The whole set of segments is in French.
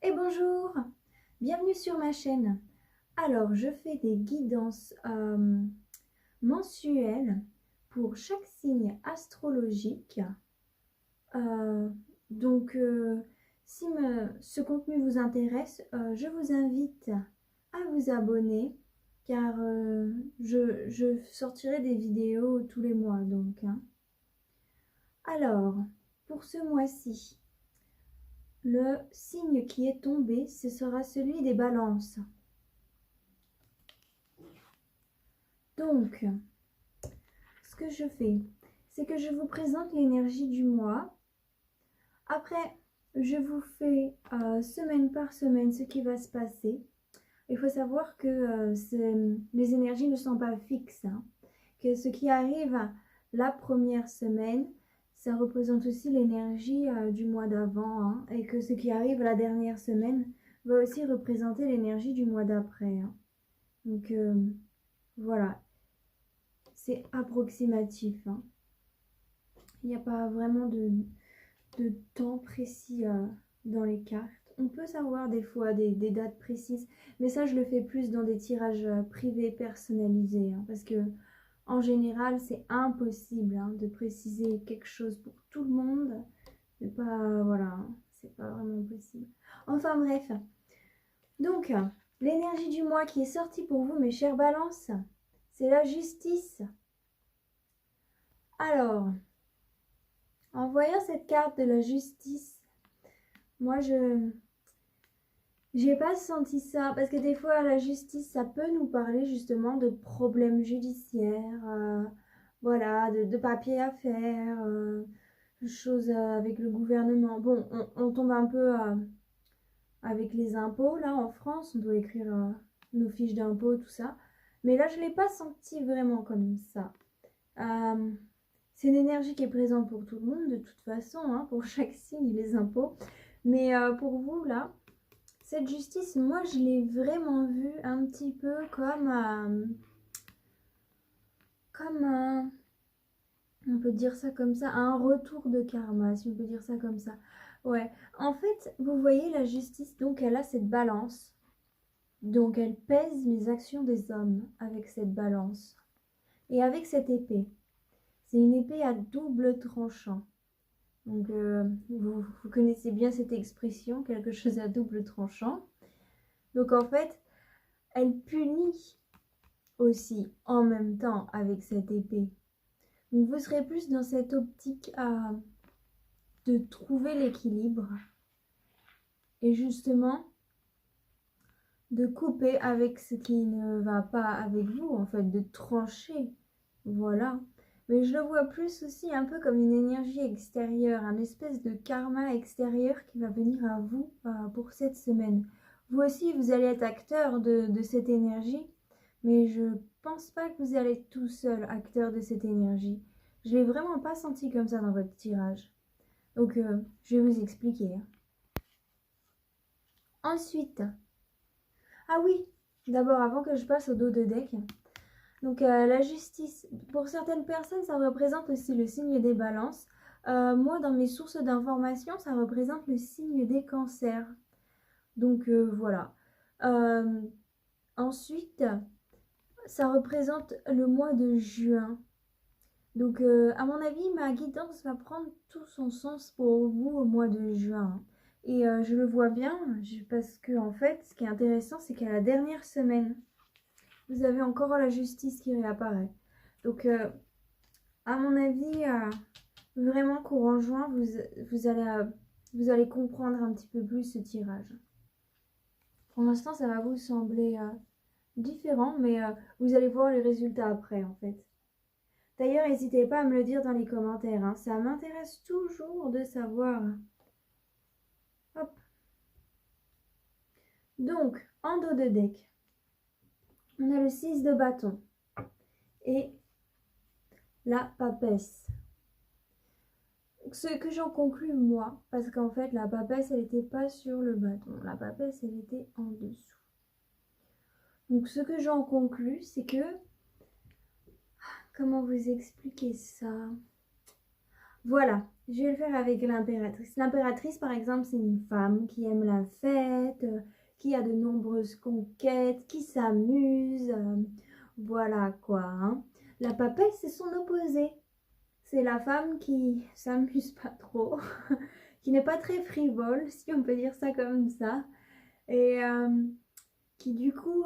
Et bonjour, bienvenue sur ma chaîne. Alors, je fais des guidances mensuelles pour chaque signe astrologique. Euh, donc, si ce contenu vous intéresse, je vous invite à vous abonner car je sortirai des vidéos tous les mois. Donc. Alors, pour ce mois-ci, le signe qui est tombé, ce sera celui des balances. Donc, ce que je fais, c'est que je vous présente l'énergie du mois. Après, je vous fais semaine par semaine ce qui va se passer. Il faut savoir que les énergies ne sont pas fixes, hein. Que ce qui arrive la première semaine, ça représente aussi l'énergie du mois d'avant, hein, et que ce qui arrive la dernière semaine va aussi représenter l'énergie du mois d'après, hein. Donc, voilà, c'est approximatif, hein. Il n'y a pas vraiment de temps précis dans les cartes. On peut savoir des fois des dates précises, mais ça je le fais plus dans des tirages privés personnalisés, hein, parce que en général c'est impossible, hein, de préciser quelque chose pour tout le monde. C'est pas, voilà, hein, c'est pas vraiment possible. Enfin bref, donc l'énergie du mois qui est sortie pour vous, mes chers balances, c'est la justice. Alors, en voyant cette carte de la justice, moi j'ai pas senti ça, parce que des fois la justice ça peut nous parler justement de problèmes judiciaires, voilà, de papiers à faire, choses avec le gouvernement. Bon, on tombe un peu avec les impôts là en France, on doit écrire nos fiches d'impôts, tout ça. Mais là je l'ai pas senti vraiment comme ça. C'est une énergie qui est présente pour tout le monde de toute façon, hein, pour chaque signe les impôts. Mais pour vous là, cette justice, moi je l'ai vraiment vue un petit peu comme un, on peut dire ça comme ça, un retour de karma, si on peut dire ça comme ça. Ouais, en fait, vous voyez la justice, donc elle a cette balance, donc elle pèse les actions des hommes avec cette balance. Et avec cette épée, c'est une épée à double tranchant. Donc vous connaissez bien cette expression, quelque chose à double tranchant. Donc en fait, elle punit aussi en même temps avec cette épée. Donc vous serez plus dans cette optique de trouver l'équilibre et justement de couper avec ce qui ne va pas avec vous, en fait, de trancher. Voilà. Mais je le vois plus aussi un peu comme une énergie extérieure, un espèce de karma extérieur qui va venir à vous pour cette semaine. Vous aussi, vous allez être acteur de cette énergie, mais je pense pas que vous allez être tout seul acteur de cette énergie. Je l'ai vraiment pas senti comme ça dans votre tirage. Donc, je vais vous expliquer, hein. Ensuite, ah oui, d'abord, avant que je passe au dos de deck, donc la justice, pour certaines personnes, ça représente aussi le signe des balances. Moi, dans mes sources d'informations, ça représente le signe des cancers. Donc voilà. Ensuite, ça représente le mois de juin. Donc à mon avis, ma guidance va prendre tout son sens pour vous au mois de juin. Et je le vois bien, parce que en fait, ce qui est intéressant, c'est qu'à la dernière semaine, vous avez encore la justice qui réapparaît. Donc, à mon avis, vraiment courant juin, vous allez comprendre un petit peu plus ce tirage. Pour l'instant, ça va vous sembler différent, mais vous allez voir les résultats après, en fait. D'ailleurs, n'hésitez pas à me le dire dans les commentaires, hein. Ça m'intéresse toujours de savoir. Hop. Donc, en dos de deck, on a le 6 de bâton et la papesse. Ce que j'en conclus moi, parce qu'en fait la papesse elle n'était pas sur le bâton, la papesse elle était en dessous. Donc ce que j'en conclus, c'est que, comment vous expliquer ça? Voilà, Je vais le faire avec l'impératrice. L'impératrice, par exemple, c'est une femme qui aime la fête, qui a de nombreuses conquêtes, qui s'amuse. Voilà quoi, hein. La papesse, c'est son opposé. C'est la femme qui s'amuse pas trop, qui n'est pas très frivole, si on peut dire ça comme ça, et qui du coup,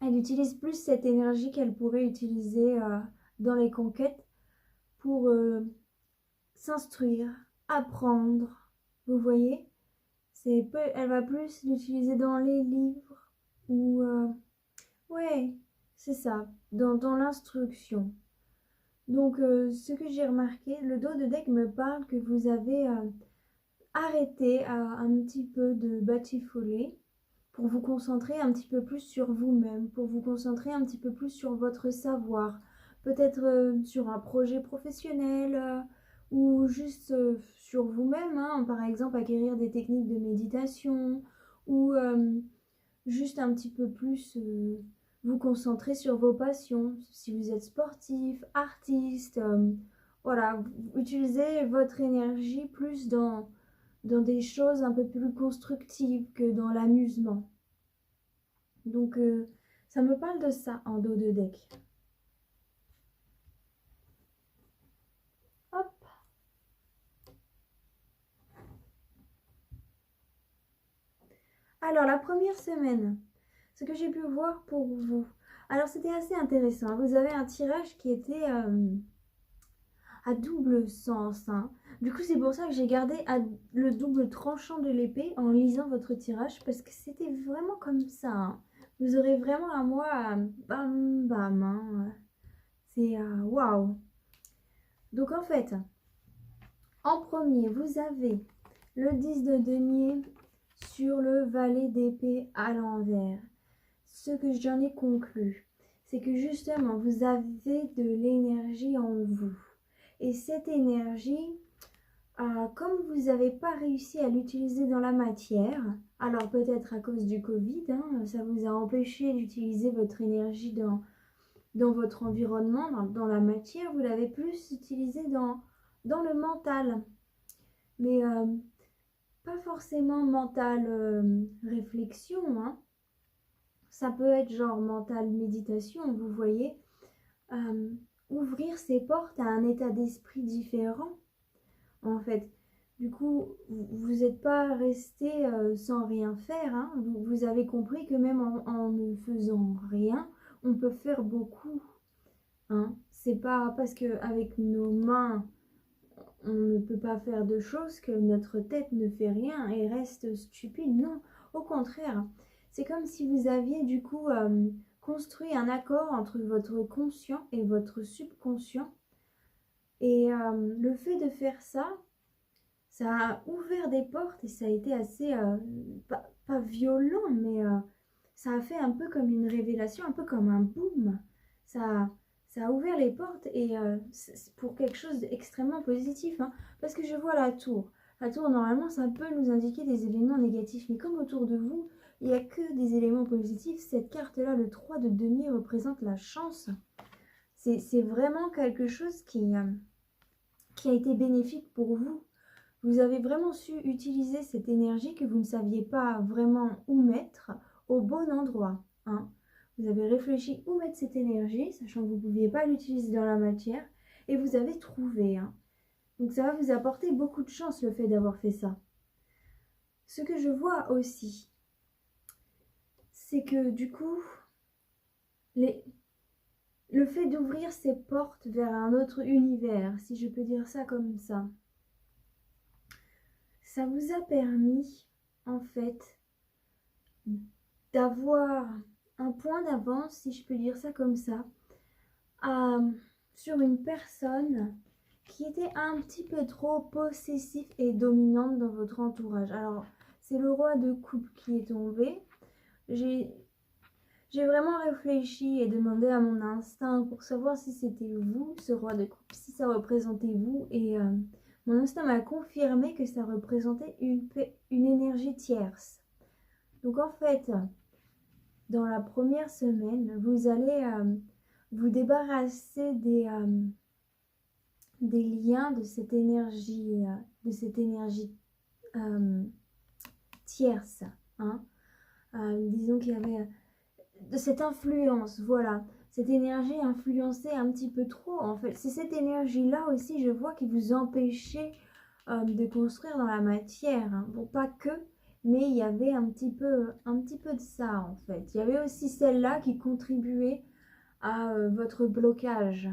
elle utilise plus cette énergie qu'elle pourrait utiliser dans les conquêtes pour s'instruire, apprendre. Vous voyez, elle va plus l'utiliser dans les livres ou ouais, c'est ça, dans l'instruction. Donc, ce que j'ai remarqué, le dos de deck me parle que vous avez arrêté un petit peu de batifoler pour vous concentrer un petit peu plus sur vous-même, pour vous concentrer un petit peu plus sur votre savoir, peut-être sur un projet professionnel ou juste sur vous-même, hein, par exemple acquérir des techniques de méditation ou juste un petit peu plus vous concentrer sur vos passions. Si vous êtes sportif, artiste, voilà, utilisez votre énergie plus dans des choses un peu plus constructives que dans l'amusement. Donc, ça me parle de ça en dos de deck. Hop. Alors, la première semaine, ce que j'ai pu voir pour vous. Alors, c'était assez intéressant. Vous avez un tirage qui était à double sens, hein. Du coup, c'est pour ça que j'ai gardé le double tranchant de l'épée en lisant votre tirage, parce que c'était vraiment comme ça, hein. Vous aurez vraiment à moi, bam bam, hein. C'est waouh. Donc en fait, en premier, vous avez le 10 de denier sur le valet d'épée à l'envers. Ce que j'en ai conclu, c'est que justement, vous avez de l'énergie en vous. Et cette énergie, comme vous n'avez pas réussi à l'utiliser dans la matière, alors peut-être à cause du Covid, hein, ça vous a empêché d'utiliser votre énergie dans votre environnement, dans la matière, vous l'avez plus utilisé dans le mental. Mais pas forcément mental réflexion, hein. Ça peut être genre mental méditation, vous voyez. Ouvrir ses portes à un état d'esprit différent, en fait. Du coup, vous n'êtes pas resté sans rien faire, hein. Vous avez compris que même en ne faisant rien, on peut faire beaucoup, hein. C'est pas parce qu'avec nos mains, on ne peut pas faire de choses que notre tête ne fait rien et reste stupide. Non, au contraire. C'est comme si vous aviez du coup construit un accord entre votre conscient et votre subconscient. Et le fait de faire ça, ça a ouvert des portes et ça a été assez, pas violent, mais ça a fait un peu comme une révélation, un peu comme un boom. Ça, ça a ouvert les portes et c'est pour quelque chose d'extrêmement positif, hein, parce que je vois la tour. La tour, normalement, ça peut nous indiquer des éléments négatifs, mais comme autour de vous, il n'y a que des éléments positifs, cette carte-là, le 3 de denier, représente la chance. C'est vraiment quelque chose qui a été bénéfique pour vous. Vous avez vraiment su utiliser cette énergie que vous ne saviez pas vraiment où mettre au bon endroit, hein. Vous avez réfléchi où mettre cette énergie, sachant que vous ne pouviez pas l'utiliser dans la matière, et vous avez trouvé, hein. Donc ça va vous apporter beaucoup de chance le fait d'avoir fait ça. Ce que je vois aussi, c'est que du coup, le fait d'ouvrir ses portes vers un autre univers, si je peux dire ça comme ça vous a permis, en fait, d'avoir un point d'avance, si je peux dire ça comme ça, sur une personne qui était un petit peu trop possessif et dominante dans votre entourage. Alors, c'est le roi de coupe qui est tombé. J'ai vraiment réfléchi et demandé à mon instinct pour savoir si c'était vous, ce roi de coupe, si ça représentait vous. Et mon instinct m'a confirmé que ça représentait une énergie tierce. Donc en fait, dans la première semaine, vous allez vous débarrasser des liens de cette énergie tierce. Hein. Disons qu'il y avait de cette influence, voilà. Cette énergie influençait un petit peu trop, en fait. C'est cette énergie-là aussi, je vois, qui vous empêchait de construire dans la matière. Hein. Bon, pas que, mais il y avait un petit peu de ça, en fait. Il y avait aussi celle-là qui contribuait à votre blocage.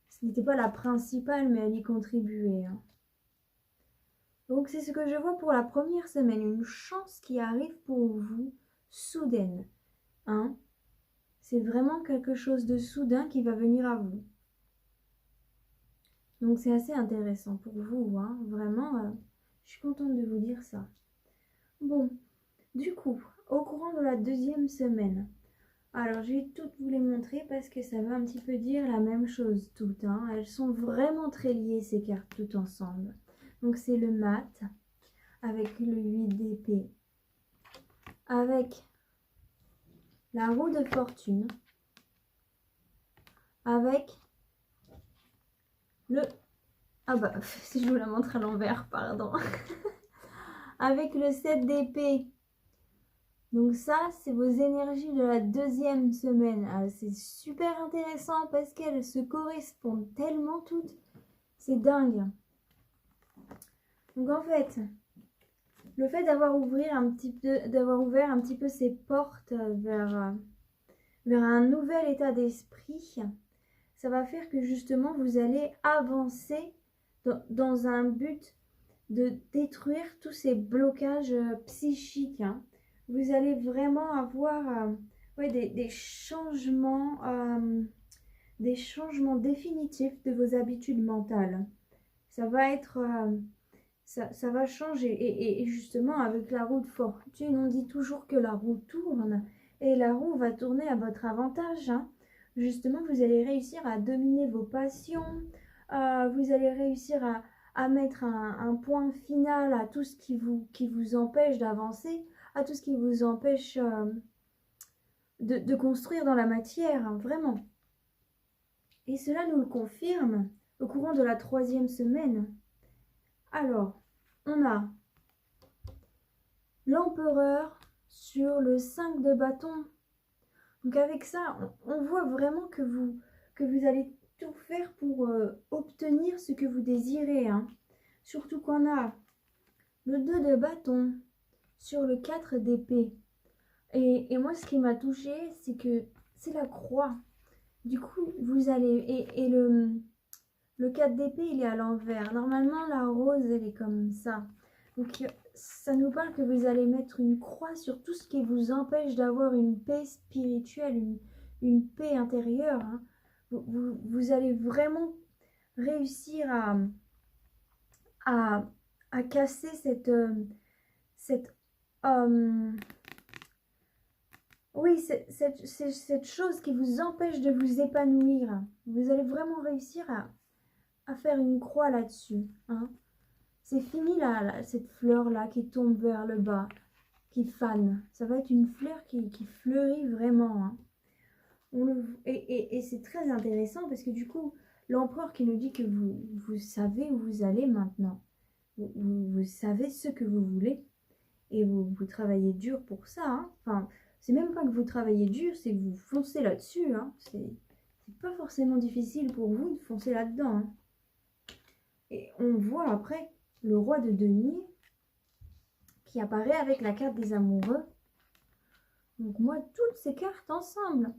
Ce n'était pas la principale, mais elle y contribuait. Hein. Donc, c'est ce que je vois pour la première semaine. Une chance qui arrive pour vous, soudaine. Hein? C'est vraiment quelque chose de soudain qui va venir à vous. Donc, c'est assez intéressant pour vous. Hein? Vraiment, je suis contente de vous dire ça. Bon, du coup, au courant de la deuxième semaine, alors je vais toutes vous les montrer parce que ça veut un petit peu dire la même chose toutes. Hein. Elles sont vraiment très liées ces cartes toutes ensemble. Donc c'est le mat avec le 8 d'épée, avec la roue de fortune, avec le... Ah bah, si je vous la montre à l'envers, pardon. Avec le 7 d'épée. Donc ça, c'est vos énergies de la deuxième semaine. C'est super intéressant parce qu'elles se correspondent tellement toutes. C'est dingue. Donc en fait, le fait d'avoir ouvert un petit peu ces portes vers un nouvel état d'esprit, ça va faire que justement vous allez avancer dans un but de détruire tous ces blocages psychiques. Hein. Vous allez vraiment avoir des changements définitifs de vos habitudes mentales. Ça va être... ça va changer. Et justement, avec la roue de fortune, on dit toujours que la roue tourne. Et la roue va tourner à votre avantage. Hein. Justement, vous allez réussir à dominer vos passions. Vous allez réussir à mettre un point final à tout ce qui vous empêche d'avancer, à tout ce qui vous empêche de construire dans la matière. Hein, vraiment. Et cela nous le confirme au courant de la 3e semaine. Alors, on a l'empereur sur le 5 de bâton. Donc avec ça, on voit vraiment que vous allez tout faire pour obtenir ce que vous désirez. Hein. Surtout qu'on a le 2 de bâton sur le 4 d'épée. Et moi, ce qui m'a touchée, c'est que c'est la croix. Du coup, vous allez... Et le 4 d'épée, il est à l'envers. Normalement, la rose, elle est comme ça. Donc, ça nous parle que vous allez mettre une croix sur tout ce qui vous empêche d'avoir une paix spirituelle, une paix intérieure. Hein. Vous allez vraiment réussir à casser cette chose qui vous empêche de vous épanouir. Vous allez vraiment réussir à faire une croix là-dessus. Hein. C'est fini là, cette fleur-là qui tombe vers le bas, qui fane. Ça va être une fleur qui fleurit vraiment. Hein. Et c'est très intéressant parce que du coup, l'empereur qui nous dit que vous savez où vous allez maintenant. Vous savez ce que vous voulez et vous travaillez dur pour ça. Hein. Enfin, c'est même pas que vous travaillez dur, c'est que vous foncez là-dessus. Hein. C'est pas forcément difficile pour vous de foncer là-dedans. Hein. Et on voit après le roi de denier qui apparaît avec la carte des amoureux. Donc moi, toutes ces cartes ensemble,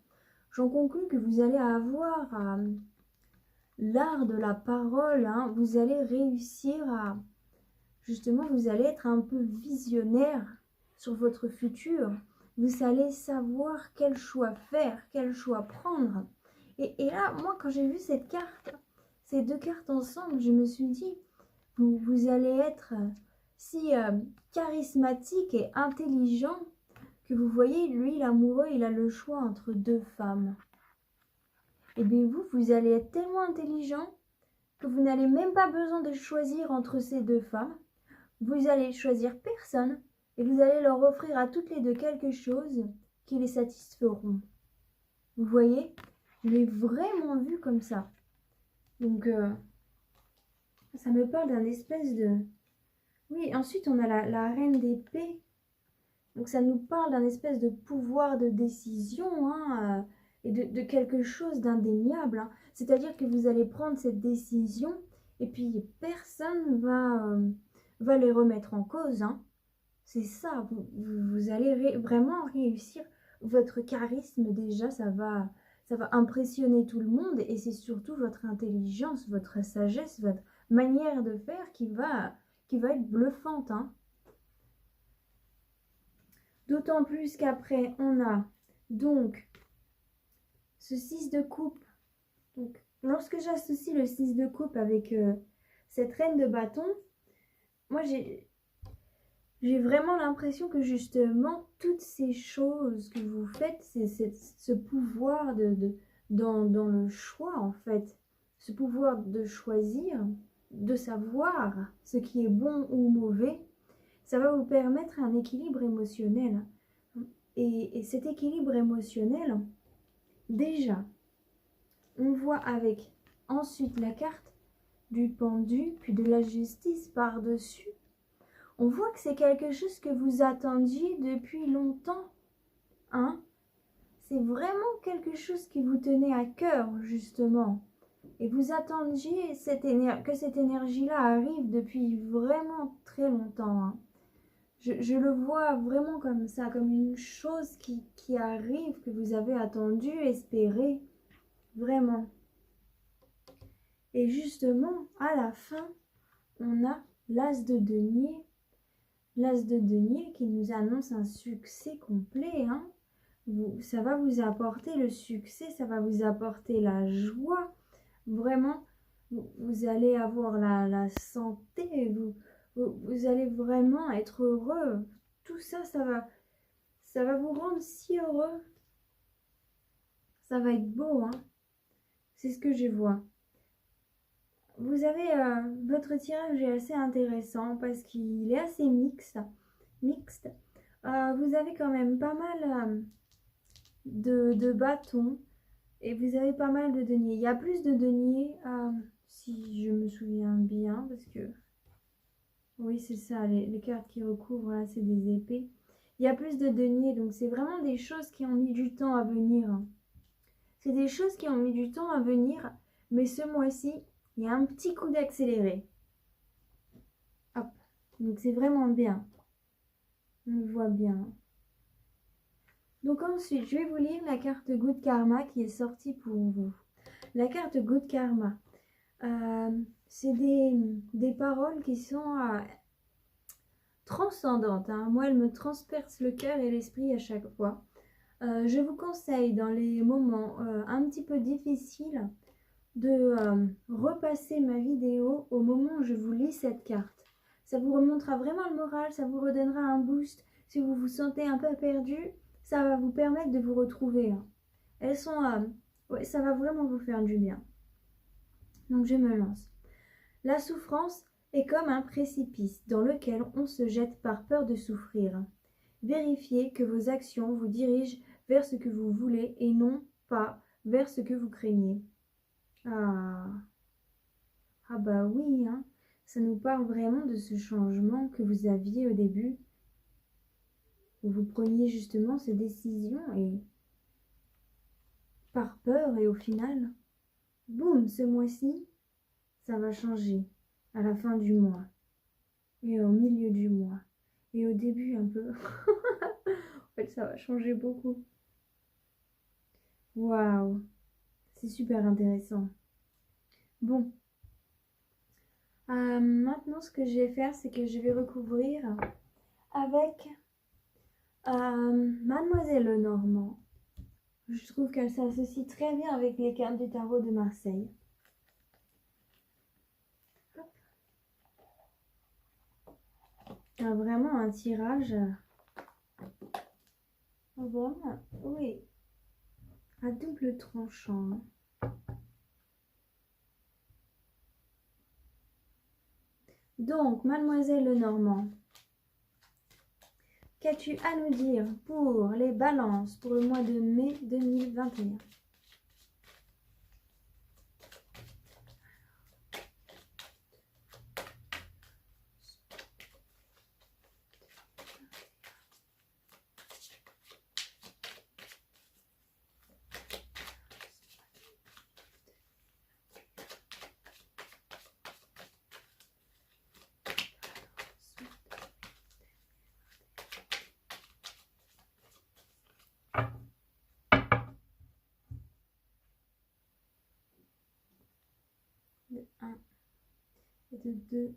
j'en conclus que vous allez avoir l'art de la parole. Hein. Vous allez réussir à... Justement, vous allez être un peu visionnaire sur votre futur. Vous allez savoir quel choix faire, quel choix prendre. Et là, moi, quand j'ai vu cette carte, ces deux cartes ensemble, je me suis dit, vous allez être si charismatique et intelligent que vous voyez, lui, l'amoureux, il a le choix entre deux femmes. Et bien vous allez être tellement intelligent que vous n'avez même pas besoin de choisir entre ces deux femmes. Vous allez choisir personne et vous allez leur offrir à toutes les deux quelque chose qui les satisferont. Vous voyez, je l'ai vraiment vu comme ça. Donc, Ça me parle d'un espèce de... Oui, ensuite on a la reine d'épée. Donc ça nous parle d'un espèce de pouvoir de décision, hein, et de quelque chose d'indéniable, hein. C'est-à-dire que vous allez prendre cette décision et puis personne va les remettre en cause, hein. C'est ça, vous allez vraiment réussir. Votre charisme déjà, ça va impressionner tout le monde et c'est surtout votre intelligence, votre sagesse, votre manière de faire qui va être bluffante, hein. D'autant plus qu'après, on a donc ce 6 de coupe. Donc, lorsque j'associe le 6 de coupe avec cette reine de bâton, moi j'ai vraiment l'impression que justement, toutes ces choses que vous faites, c'est ce pouvoir dans le choix en fait. Ce pouvoir de choisir, de savoir ce qui est bon ou mauvais, ça va vous permettre un équilibre émotionnel. Et cet équilibre émotionnel, déjà, on voit avec ensuite la carte du pendu, puis de la justice par-dessus. On voit que c'est quelque chose que vous attendiez depuis longtemps, hein? C'est vraiment quelque chose qui vous tenait à cœur, justement. Et vous attendiez que cette énergie-là arrive depuis vraiment très longtemps, hein. Je le vois vraiment comme ça, comme une chose qui arrive, que vous avez attendu, espéré, vraiment. Et justement, à la fin, on a l'as de denier. L'as de denier qui nous annonce un succès complet, hein. Ça va vous apporter le succès, ça va vous apporter la joie. Vraiment, vous allez avoir la santé, vous allez vraiment être heureux. Tout ça, ça va vous rendre si heureux. Ça va être beau, hein. C'est ce que je vois. Vous avez votre tirage est assez intéressant parce qu'il est assez mixte. Vous avez quand même pas mal de bâtons et vous avez pas mal de deniers. Il y a plus de deniers, si je me souviens bien, parce que oui, c'est ça, les cartes qui recouvrent, là, c'est des épées. Il y a plus de deniers, donc c'est vraiment des choses qui ont mis du temps à venir. C'est des choses qui ont mis du temps à venir, mais ce mois-ci, il y a un petit coup d'accéléré. Hop, donc c'est vraiment bien. On le voit bien. Donc ensuite, je vais vous lire la carte Good Karma qui est sortie pour vous. La carte Good Karma, c'est des paroles qui sont transcendantes, hein. Moi, elles me transpercent le cœur et l'esprit à chaque fois. Je vous conseille dans les moments un petit peu difficiles de repasser ma vidéo au moment où je vous lis cette carte. Ça vous remontera vraiment le moral, ça vous redonnera un boost. Si vous vous sentez un peu perdu, ça va vous permettre de vous retrouver, hein. Elles sont... ouais, ça va vraiment vous faire du bien. Donc je me lance. La souffrance est comme un précipice dans lequel on se jette par peur de souffrir. Vérifiez que vos actions vous dirigent vers ce que vous voulez et non pas vers ce que vous craignez. Ah bah oui, hein. Ça nous parle vraiment de ce changement que vous aviez au début, où vous preniez justement ces décisions et par peur et au final, boum, ce mois-ci, ça va changer à la fin du mois et au milieu du mois et au début un peu. En fait, ça va changer beaucoup. Waouh, c'est super intéressant. Bon. Maintenant, ce que je vais faire, c'est que je vais recouvrir avec Mademoiselle Lenormand. Je trouve qu'elle s'associe très bien avec les cartes du tarot de Marseille. Vraiment un tirage. Vraiment, oui. À double tranchant. Donc, Mademoiselle Lenormand, qu'as-tu à nous dire pour les balances pour le mois de mai 2021? de 2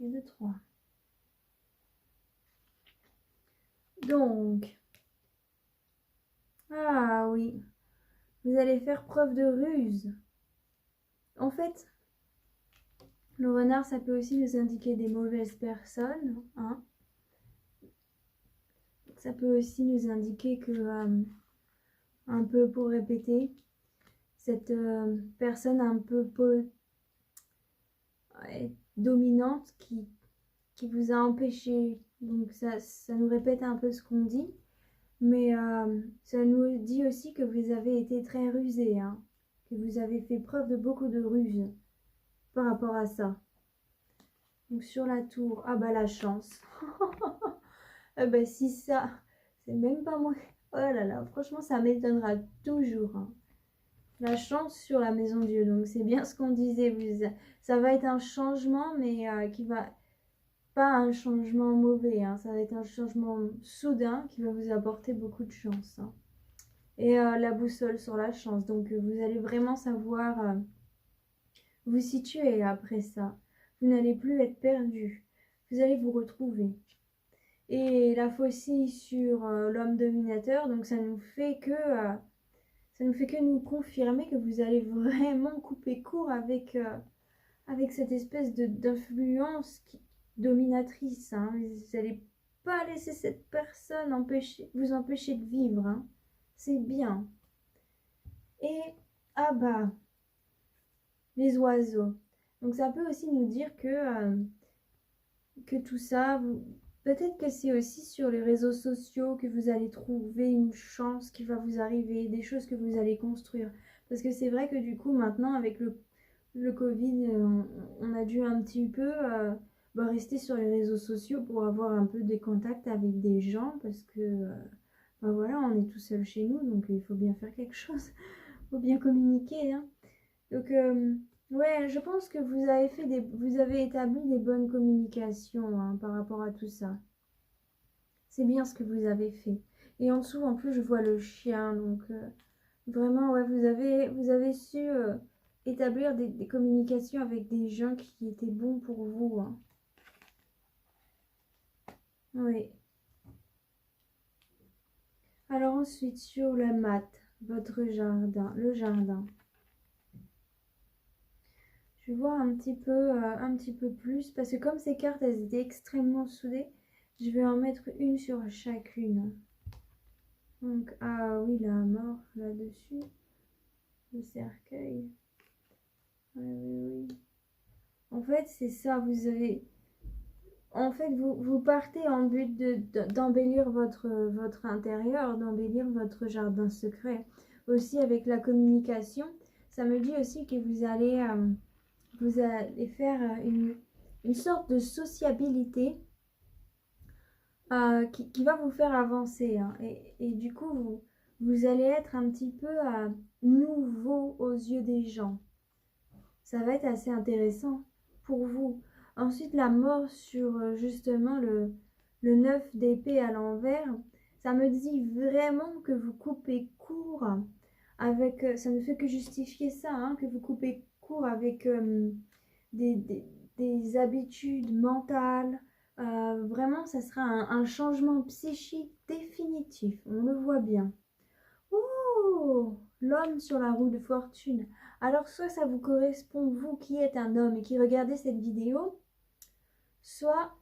et de 3. Donc, ah oui, vous allez faire preuve de ruse. En fait, le renard, ça peut aussi nous indiquer des mauvaises personnes, hein. Ça peut aussi nous indiquer que, un peu pour répéter, cette personne un peu dominante qui vous a empêché. Donc ça nous répète un peu ce qu'on dit, mais ça nous dit aussi que vous avez été très rusé, hein, que vous avez fait preuve de beaucoup de ruse par rapport à ça. Donc sur la tour, ah bah la chance. Ah bah si ça, c'est même pas moi. Oh là là, franchement ça m'étonnera toujours, hein. La chance sur la maison Dieu, donc c'est bien ce qu'on disait. Ça va être un changement, mais qui va pas un changement mauvais, hein. Ça va être un changement soudain qui va vous apporter beaucoup de chance, hein. Et la boussole sur la chance, donc vous allez vraiment savoir vous situer après ça. Vous n'allez plus être perdu, vous allez vous retrouver. Et la faucille sur l'homme dominateur, donc ça nous fait que nous confirmer que vous allez vraiment couper court avec cette espèce d'influence dominatrice, hein. Vous n'allez pas laisser cette personne vous empêcher de vivre, hein. C'est bien. Et ah bah, les oiseaux. Donc ça peut aussi nous dire que tout ça, peut-être que c'est aussi sur les réseaux sociaux que vous allez trouver une chance qui va vous arriver, des choses que vous allez construire. Parce que c'est vrai que du coup, maintenant, avec le Covid, on a dû un petit peu rester sur les réseaux sociaux pour avoir un peu des contacts avec des gens. Parce que, voilà, on est tout seul chez nous, donc il faut bien faire quelque chose. Il faut bien communiquer, hein. Donc, ouais, je pense que vous avez établi des bonnes communications, hein, par rapport à tout ça. C'est bien ce que vous avez fait. Et en dessous, en plus, je vois le chien. Donc, vraiment, ouais, vous avez su établir des communications avec des gens qui étaient bons pour vous, hein. Oui. Alors ensuite, sur la mat, votre jardin, le jardin. Je vais voir un petit peu plus, parce que comme ces cartes, elles étaient extrêmement soudées, je vais en mettre une sur chacune. Donc, ah oui, la mort là-dessus, le cercueil. Oui, oui, oui. En fait, c'est ça, en fait, vous partez en but d'embellir votre intérieur, d'embellir votre jardin secret. Aussi avec la communication, ça me dit aussi que vous allez faire une sorte de sociabilité qui va vous faire avancer, hein. Et du coup, vous allez être un petit peu nouveau aux yeux des gens. Ça va être assez intéressant pour vous. Ensuite, la mort sur justement le 9 d'épée à l'envers, ça me dit vraiment que vous coupez court avec, ça ne fait que justifier ça, hein, que vous coupez court avec des, des- des habitudes mentales. Vraiment, ça sera un changement psychique définitif, on le voit bien. Oh, l'homme sur la roue de fortune. Alors, soit ça vous correspond, vous qui êtes un homme et qui regardez cette vidéo, soit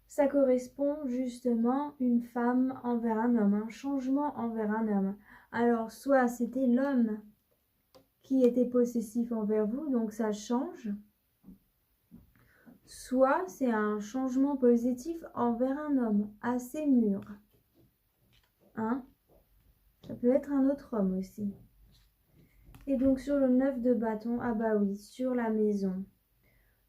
ça correspond justement une femme envers un homme, un changement envers un homme. Alors, soit c'était l'homme qui était possessif envers vous, donc ça change. Soit c'est un changement positif envers un homme assez mûr. Hein? Ça peut être un autre homme aussi. Et donc sur le 9 de bâton, ah bah oui, sur la maison.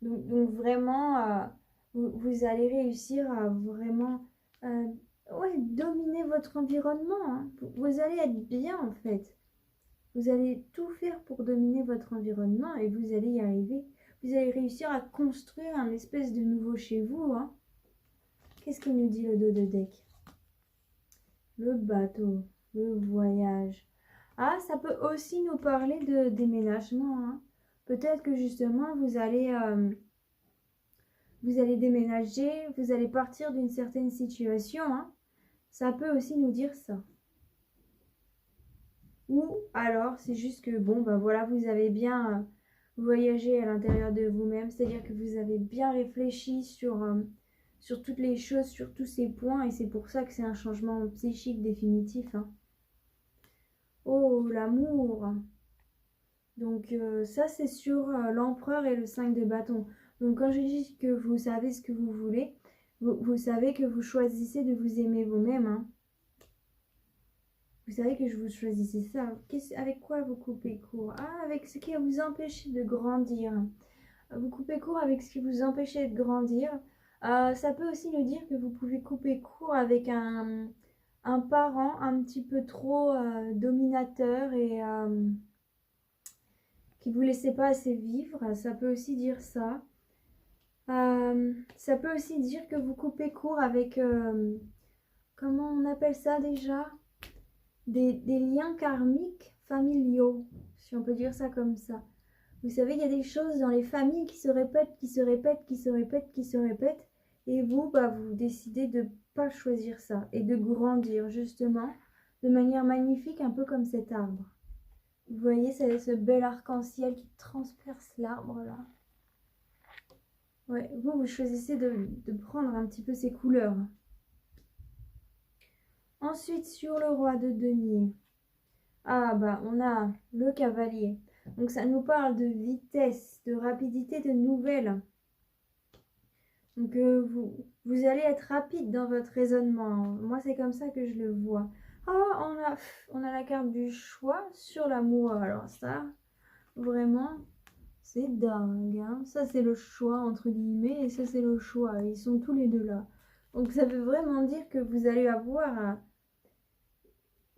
Donc vraiment, vous allez réussir à vraiment ouais, dominer votre environnement, hein. Vous allez être bien en fait. Vous allez tout faire pour dominer votre environnement et vous allez y arriver. Vous allez réussir à construire un espèce de nouveau chez vous, hein. Qu'est-ce que nous dit le dos de deck? Le bateau, le voyage. Ah, ça peut aussi nous parler de déménagement, hein. Peut-être que justement, vous allez déménager, vous allez partir d'une certaine situation, hein. Ça peut aussi nous dire ça. Ou alors, c'est juste que, bon, ben voilà, vous avez bien voyagé à l'intérieur de vous-même, c'est-à-dire que vous avez bien réfléchi sur toutes les choses, sur tous ces points, et c'est pour ça que c'est un changement psychique définitif, hein. Oh, l'amour! Donc ça, c'est sur l'empereur et le 5 de bâton. Donc quand je dis que vous savez ce que vous voulez, vous savez que vous choisissez de vous aimer vous-même, hein. Vous savez que je vous choisissez ça. Avec quoi vous coupez court? Ah, avec ce qui vous empêche de grandir. Vous coupez court avec ce qui vous empêche de grandir. Ça peut aussi nous dire que vous pouvez couper court avec un parent un petit peu trop dominateur et qui vous laissait pas assez vivre. Ça peut aussi dire ça. Ça peut aussi dire que vous coupez court avec... comment on appelle ça déjà? Des liens karmiques familiaux, si on peut dire ça comme ça. Vous savez, il y a des choses dans les familles qui se répètent, qui se répètent, qui se répètent, qui se répètent. Et vous, bah, vous décidez de ne pas choisir ça et de grandir justement de manière magnifique, un peu comme cet arbre. Vous voyez, c'est ce bel arc-en-ciel qui transperce l'arbre là. Ouais, vous choisissez de prendre un petit peu ces couleurs. Ensuite, sur le roi de denier. Ah bah, on a le cavalier. Donc ça nous parle de vitesse, de rapidité, de nouvelles. Donc vous allez être rapide dans votre raisonnement. Moi, c'est comme ça que je le vois. Ah, on a la carte du choix sur l'amour. Alors ça, vraiment, c'est dingue, hein. Ça, c'est le choix, entre guillemets, et ça, c'est le choix. Ils sont tous les deux là. Donc ça veut vraiment dire que vous allez avoir...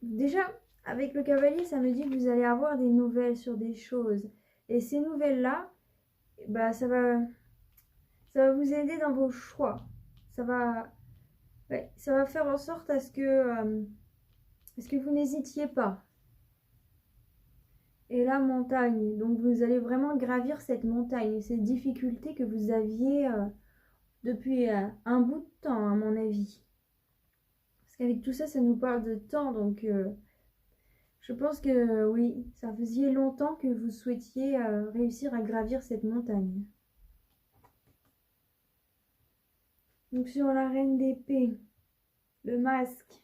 Déjà, avec le cavalier, ça me dit que vous allez avoir des nouvelles sur des choses. Et ces nouvelles-là, bah, ça va vous aider dans vos choix. Ça va faire en sorte à ce que vous n'hésitiez pas. Et la montagne, donc vous allez vraiment gravir cette montagne, ces difficultés que vous aviez depuis un bout de temps, à mon avis. Parce qu'avec tout ça, ça nous parle de temps, donc je pense que oui, ça faisait longtemps que vous souhaitiez réussir à gravir cette montagne. Donc sur la reine d'épée, le masque.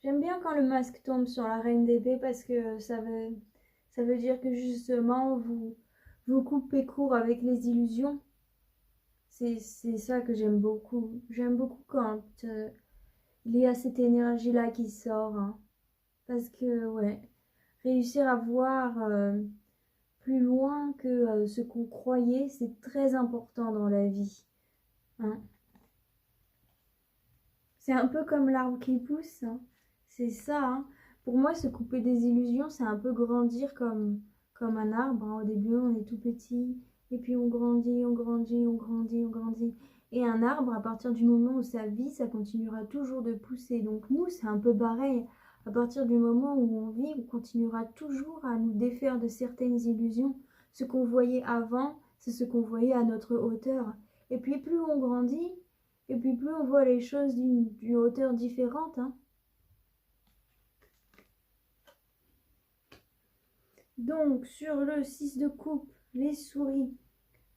J'aime bien quand le masque tombe sur la reine d'épée parce que ça veut dire que justement vous coupez court avec les illusions. C'est ça que j'aime beaucoup. J'aime beaucoup quand il y a cette énergie-là qui sort, hein. Parce que, ouais, réussir à voir plus loin que ce qu'on croyait, c'est très important dans la vie, hein. C'est un peu comme l'arbre qui pousse, hein. C'est ça, hein. Pour moi, se couper des illusions, c'est un peu grandir comme un arbre, hein. Au début, on est tout petit, et puis on grandit, on grandit, on grandit, on grandit. Et un arbre, à partir du moment où ça vit, ça continuera toujours de pousser. Donc nous, c'est un peu pareil. À partir du moment où on vit, on continuera toujours à nous défaire de certaines illusions. Ce qu'on voyait avant, c'est ce qu'on voyait à notre hauteur. Et puis plus on grandit, et puis plus on voit les choses d'une hauteur différente, hein. Donc, sur le 6 de coupe, les souris.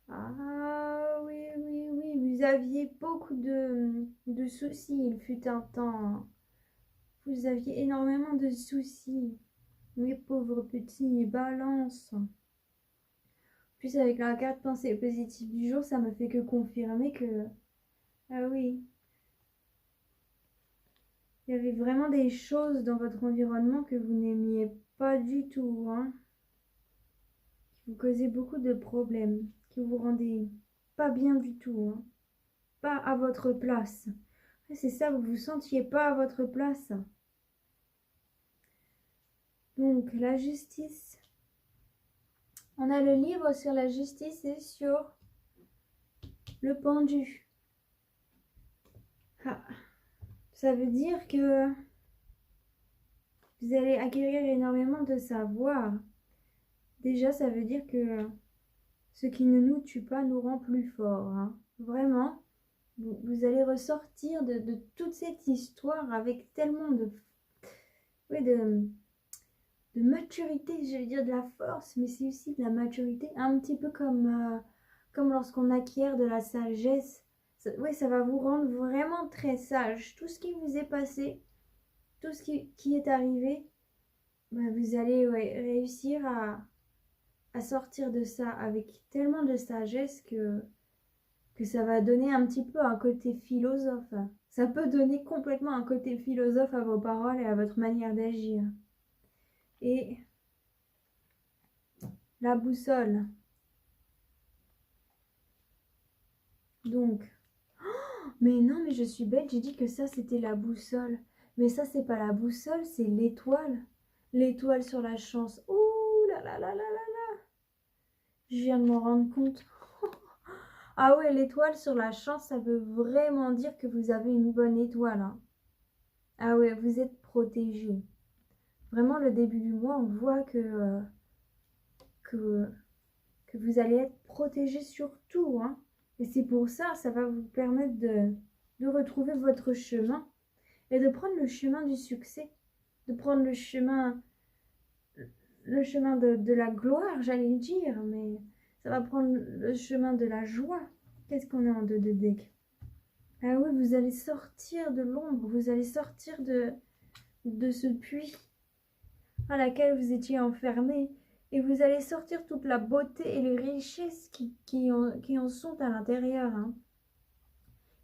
Ah oui, oui, oui, vous aviez beaucoup de soucis, il fut un temps. Vous aviez énormément de soucis. Mes pauvres petits balances. Puis avec la carte pensée positive du jour, ça me fait que confirmer que... Ah oui, il y avait vraiment des choses dans votre environnement que vous n'aimiez pas du tout, hein. Qui vous causaient beaucoup de problèmes, qui vous rendaient pas bien du tout, hein. Pas à votre place. C'est ça, vous vous sentiez pas à votre place. Donc, la justice. On a le livre sur la justice et sur le pendu. Ah. Ça veut dire que vous allez acquérir énormément de savoir. Déjà, ça veut dire que Ce qui ne nous tue pas nous rend plus forts. Hein. Vraiment, vous allez ressortir de toute cette histoire avec tellement oui, de maturité, j'allais dire de la force, mais c'est aussi de la maturité, un petit peu comme lorsqu'on acquiert de la sagesse. Oui, ça va vous rendre vraiment très sage. Tout ce qui vous est passé, tout ce qui est arrivé, bah, vous allez réussir à sortir de ça avec tellement de sagesse que ça va donner un petit peu un côté philosophe. Ça peut donner complètement un côté philosophe à vos paroles et à votre manière d'agir. Et la boussole. Donc, mais non, mais je suis bête, j'ai dit que ça c'était la boussole. Mais ça c'est pas la boussole, c'est l'étoile. L'étoile sur la chance. Ouh là là là là là là. Je viens de m'en rendre compte. Ah ouais, l'étoile sur la chance, ça veut vraiment dire que vous avez une bonne étoile. Hein. Ah ouais, vous êtes protégé. Vraiment, le début du mois, on voit que, que vous allez être protégé sur tout. Hein. Et c'est pour ça, ça va vous permettre de retrouver votre chemin et de prendre le chemin du succès, de prendre le chemin de la gloire, j'allais dire, mais ça va prendre le chemin de la joie. Qu'est-ce qu'on a en deux de deck? Ah oui, vous allez sortir de l'ombre, vous allez sortir de ce puits à laquelle vous étiez enfermé et vous allez sortir toute la beauté et les richesses qui en sont à l'intérieur. Hein.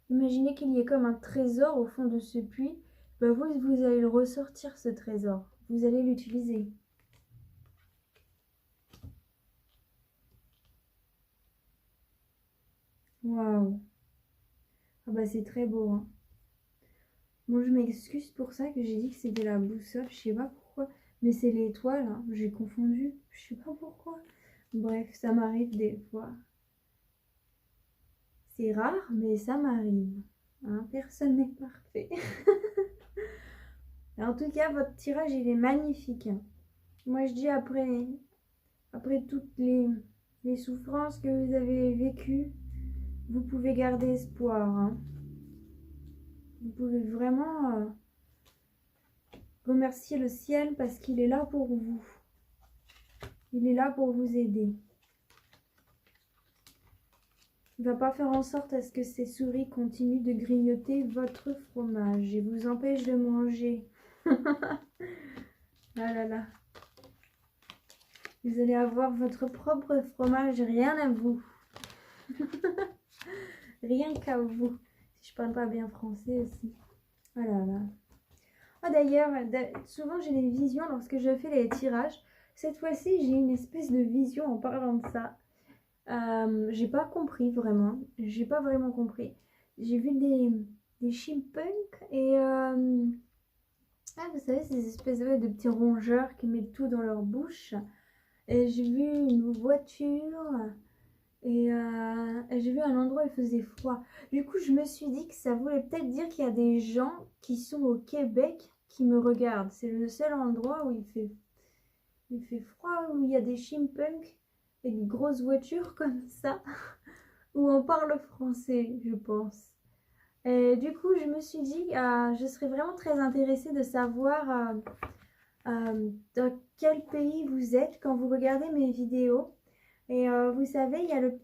Imaginez qu'il y ait comme un trésor au fond de ce puits. Ben vous allez le ressortir, ce trésor. Vous allez l'utiliser. Waouh. Ah bah c'est très beau. Hein. Bon, je m'excuse pour ça que j'ai dit que c'était la boussole. Je sais pas pourquoi. Mais c'est l'étoile. Hein. J'ai confondu. Je sais pas pourquoi. Bref, ça m'arrive des fois. C'est rare, mais ça m'arrive. Hein, personne n'est parfait. En tout cas, votre tirage, il est magnifique. Moi, je dis après toutes les souffrances que vous avez vécues, vous pouvez garder espoir. Hein. Vous pouvez vraiment remercier le ciel parce qu'il est là pour vous. Il est là pour vous aider. Il ne va pas faire en sorte à ce que ces souris continuent de grignoter votre fromage et vous empêchent de manger. Ah là là. Vous allez avoir votre propre fromage, rien à vous. Rien qu'à vous. Si je parle pas bien français aussi. Oh là là. Ah d'ailleurs, souvent j'ai des visions lorsque je fais les tirages. Cette fois-ci, j'ai une espèce de vision en parlant de ça. J'ai pas compris vraiment. J'ai pas vraiment compris. J'ai vu des chimpunks et... ah, vous savez, ces espèces de petits rongeurs qui mettent tout dans leur bouche. Et j'ai vu une voiture et j'ai vu un endroit où il faisait froid. Du coup, je me suis dit que ça voulait peut-être dire qu'il y a des gens qui sont au Québec qui me regardent. C'est le seul endroit où il fait froid, où il y a des chimpunks et des grosses voitures comme ça, où on parle français, je pense. Et du coup, je me suis dit, je serais vraiment très intéressée de savoir dans quel pays vous êtes quand vous regardez mes vidéos. Et vous savez, il y a le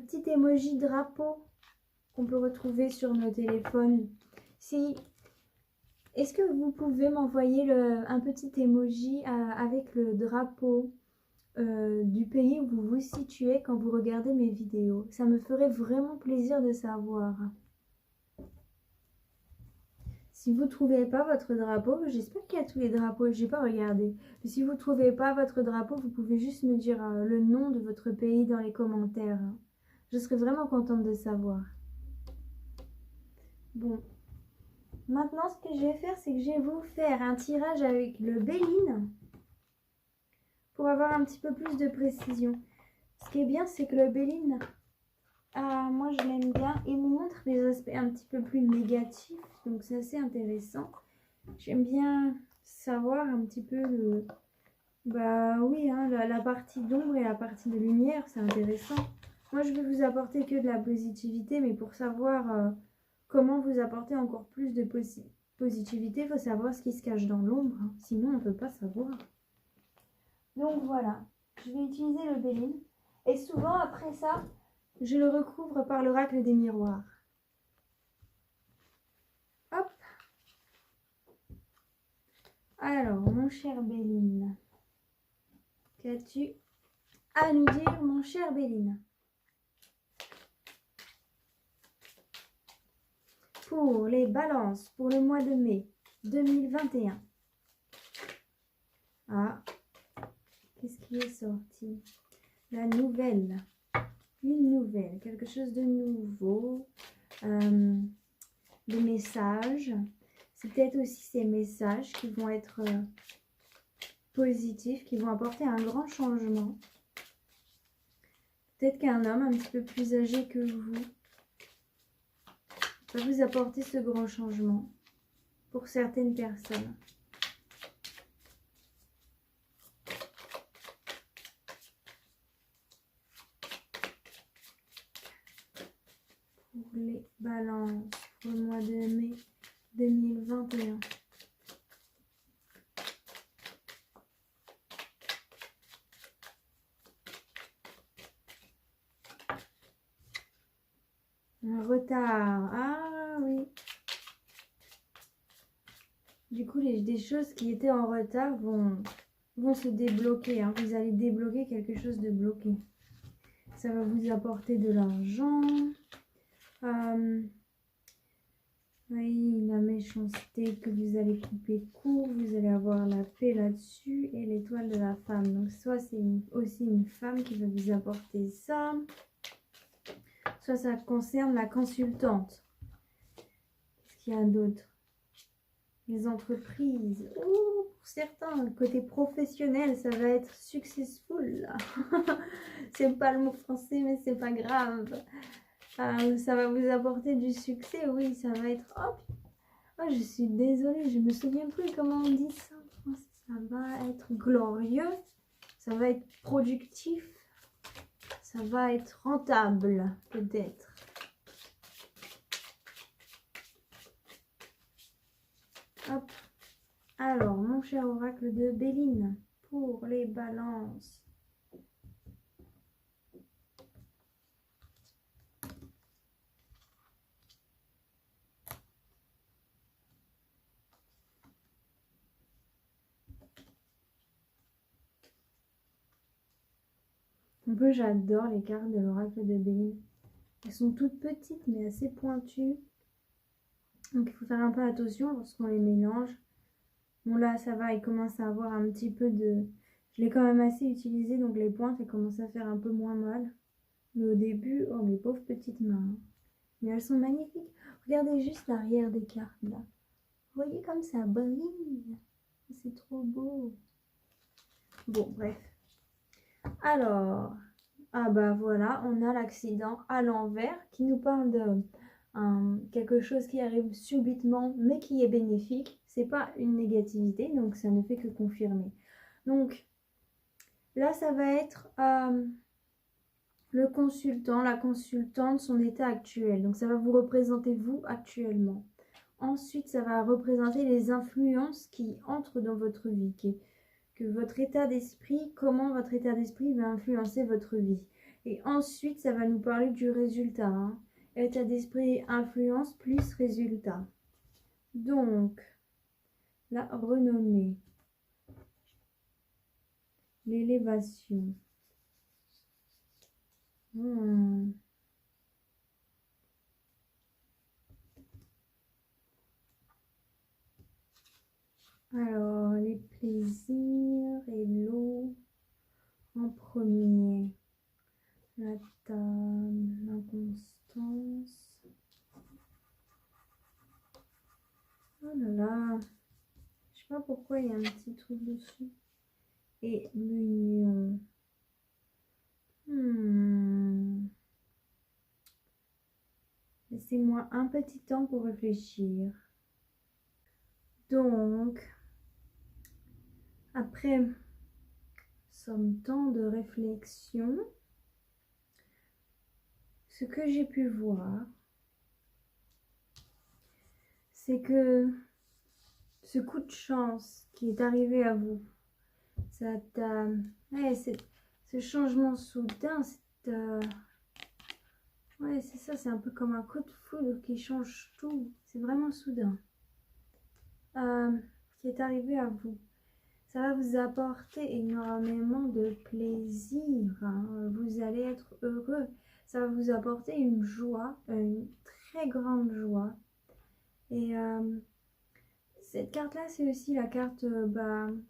petit emoji drapeau qu'on peut retrouver sur nos téléphones. Est-ce que vous pouvez m'envoyer un petit emoji avec le drapeau du pays où vous vous situez quand vous regardez mes vidéos? Ça me ferait vraiment plaisir de savoir. Si vous ne trouvez pas votre drapeau, j'espère qu'il y a tous les drapeaux, je n'ai pas regardé. Mais si vous ne trouvez pas votre drapeau, vous pouvez juste me dire le nom de votre pays dans les commentaires. Je serais vraiment contente de savoir. Bon. Maintenant, ce que je vais faire, c'est que je vais vous faire un tirage avec le Béline pour avoir un petit peu plus de précision. Ce qui est bien, c'est que le Béline, moi je l'aime bien. Il nous montre les aspects un petit peu plus négatifs, donc c'est assez intéressant. J'aime bien savoir un petit peu Bah oui, hein, la partie d'ombre et la partie de lumière, c'est intéressant. Moi, je vais vous apporter que de la positivité, mais pour savoir comment vous apporter encore plus de positivité, il faut savoir ce qui se cache dans l'ombre, hein. Sinon, on ne peut pas savoir. Donc voilà, je vais utiliser le Béline. Et souvent, après ça, je le recouvre par l'oracle des miroirs. Hop. Alors, mon cher Béline, qu'as-tu à nous dire, mon cher Béline? Pour les balances, pour le mois de mai 2021. Ah, qu'est-ce qui est sorti? La nouvelle. Une nouvelle, quelque chose de nouveau. Des messages. C'est peut-être aussi ces messages qui vont être positifs, qui vont apporter un grand changement. Peut-être qu'un homme un petit peu plus âgé que vous va vous apporter ce grand changement pour certaines personnes. Pour les balances, pour le mois de mai 2021. Un retard. Ah oui. Du coup, des choses qui étaient en retard vont se débloquer, hein. Vous allez débloquer quelque chose de bloqué. Ça va vous apporter de l'argent. Oui, la méchanceté que vous allez couper court. Vous allez avoir la paix là-dessus et l'étoile de la femme. Donc, soit c'est aussi une femme qui va vous apporter ça. Soit ça concerne la consultante. Qu'est-ce qu'il y a d'autre? Les entreprises. Oh, pour certains, côté professionnel, ça va être successful. C'est pas le mot français, mais c'est pas grave. Ça va vous apporter du succès, oui, ça va être... Hop. Oh, je suis désolée, je me souviens plus comment on dit ça en français. Ça va être glorieux, ça va être productif, ça va être rentable, peut-être. Hop. Alors, mon cher oracle de Béline, pour les balances. Un peu, j'adore les cartes de l'oracle de Béline. Elles sont toutes petites, mais assez pointues. Donc, il faut faire un peu attention lorsqu'on les mélange. Bon, là, ça va, il commence à avoir un petit peu de... Je l'ai quand même assez utilisé, donc les pointes, elles commencent à faire un peu moins mal. Mais au début, oh, mes pauvres petites mains. Mais elles sont magnifiques. Regardez juste l'arrière des cartes, là. Vous voyez comme ça brille. C'est trop beau. Bon, bref. Alors, ah bah voilà, on a l'accident à l'envers qui nous parle de quelque chose qui arrive subitement, mais qui est bénéfique. C'est pas une négativité, donc ça ne fait que confirmer. Donc, là, ça va être le consultant, la consultante, son état actuel. Donc, ça va vous représenter vous actuellement. Ensuite, ça va représenter les influences qui entrent dans votre vie, que votre état d'esprit, comment votre état d'esprit va influencer votre vie. Et ensuite, ça va nous parler du résultat, hein. État d'esprit, influence plus résultat. Donc, la renommée, l'élévation. Alors, les plaisirs et l'eau en premier. La table, l'inconstance. Oh là là. Je sais pas pourquoi il y a un petit truc dessus. Et l'union. Laissez-moi un petit temps pour réfléchir. Donc, après somme temps de réflexion, ce que j'ai pu voir, c'est que ce coup de chance qui est arrivé à vous, ça t'a... Ouais, ce changement soudain, ouais, c'est ça, c'est un peu comme un coup de foudre qui change tout. C'est vraiment soudain. Qui est arrivé à vous. Ça va vous apporter énormément de plaisir, hein. Vous allez être heureux. Ça va vous apporter une joie, une très grande joie. Et cette carte-là, c'est aussi la carte, vous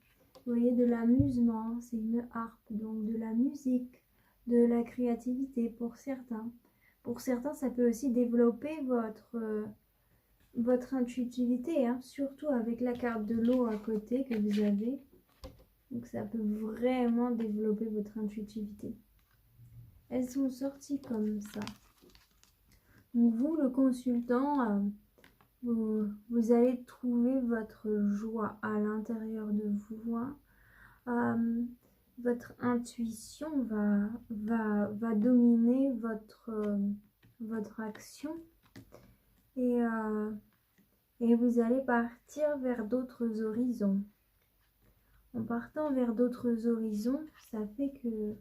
voyez, de l'amusement. C'est une harpe, donc de la musique, de la créativité pour certains. Pour certains, ça peut aussi développer votre intuitivité, hein, surtout avec la carte de l'eau à côté que vous avez. Donc ça peut vraiment développer votre intuitivité. Elles sont sorties comme ça. Donc vous, le consultant, vous allez trouver votre joie à l'intérieur de vous, hein. Votre intuition va dominer votre action et vous allez partir vers d'autres horizons. En partant vers d'autres horizons, ça fait que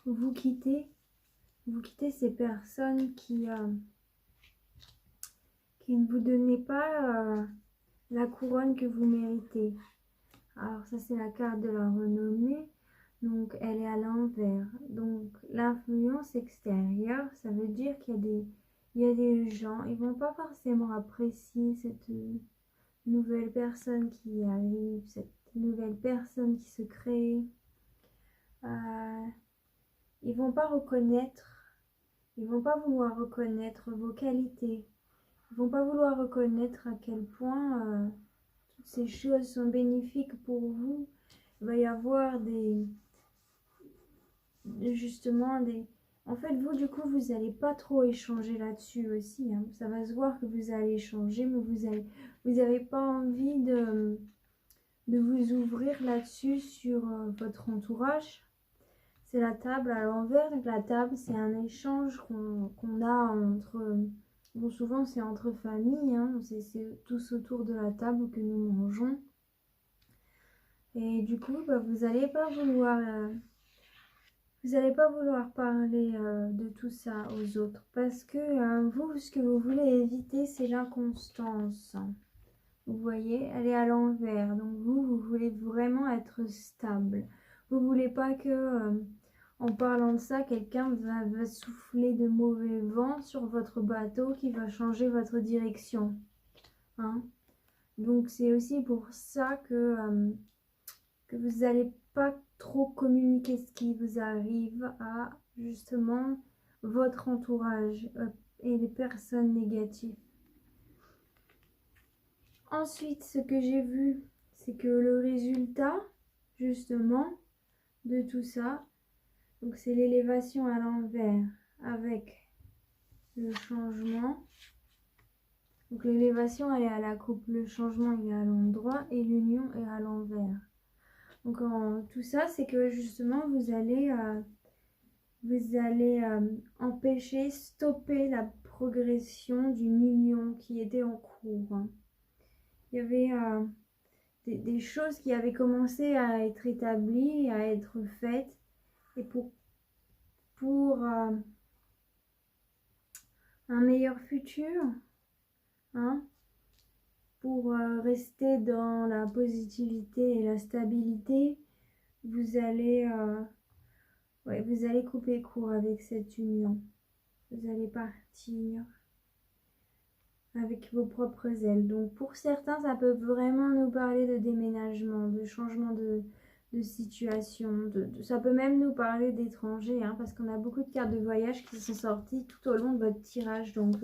vous quittez ces personnes qui ne vous donnaient pas la couronne que vous méritez. Alors ça, c'est la carte de la renommée, donc elle est à l'envers. Donc l'influence extérieure, ça veut dire qu'il y a des gens, ils vont pas forcément apprécier cette nouvelle personne qui arrive, cette nouvelle personne qui se crée. Ils vont pas vouloir reconnaître vos qualités. Ils vont pas vouloir reconnaître à quel point toutes ces choses sont bénéfiques pour vous. Il va y avoir en fait, vous, du coup, vous n'allez pas trop échanger là-dessus aussi, hein. Ça va se voir que vous allez échanger, mais vous n'avez pas envie de vous ouvrir là-dessus sur votre entourage. C'est la table à l'envers. Donc la table, c'est un échange qu'on a entre... Bon, souvent, c'est entre familles, hein. C'est tous autour de la table que nous mangeons. Et du coup, vous n'allez pas vouloir... parler de tout ça aux autres. Parce que vous, ce que vous voulez éviter, c'est l'inconstance. Vous voyez, elle est à l'envers. Donc vous voulez vraiment être stable. Vous voulez pas que... en parlant de ça, quelqu'un va souffler de mauvais vent sur votre bateau qui va changer votre direction, hein. Donc c'est aussi pour ça que vous n'allez pas trop communiquer ce qui vous arrive à justement votre entourage et les personnes négatives. Ensuite, ce que j'ai vu, c'est que le résultat justement de tout ça, donc c'est l'élévation à l'envers avec le changement. Donc l'élévation, elle est à la coupe, le changement il est à l'endroit et l'union est à l'envers. Donc tout ça, c'est que justement vous allez empêcher, stopper la progression d'une union qui était en cours, hein. Il y avait des choses qui avaient commencé à être établies, à être faites, et pour un meilleur futur, hein, pour rester dans la positivité et la stabilité, vous allez couper court avec cette union. Vous allez partir avec vos propres ailes. Donc pour certains, ça peut vraiment nous parler de déménagement, de changement de situation. Ça peut même nous parler d'étrangers, hein, parce qu'on a beaucoup de cartes de voyage qui sont sorties tout au long de votre tirage. Donc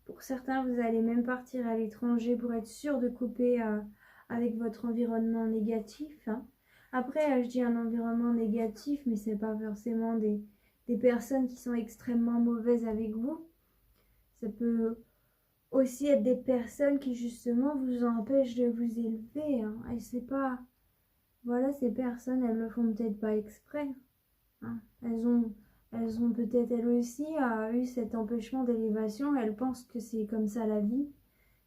pour certains, vous allez même partir à l'étranger pour être sûr de couper avec votre environnement négatif, hein. Après, je dis un environnement négatif, mais c'est pas forcément des personnes qui sont extrêmement mauvaises avec vous. Ça peut aussi être des personnes qui justement vous empêchent de vous élever, hein. Et c'est pas Voilà, ces personnes, elles le font peut-être pas exprès, hein. Elles ont peut-être elles aussi eu cet empêchement d'élévation. Elles pensent que c'est comme ça la vie.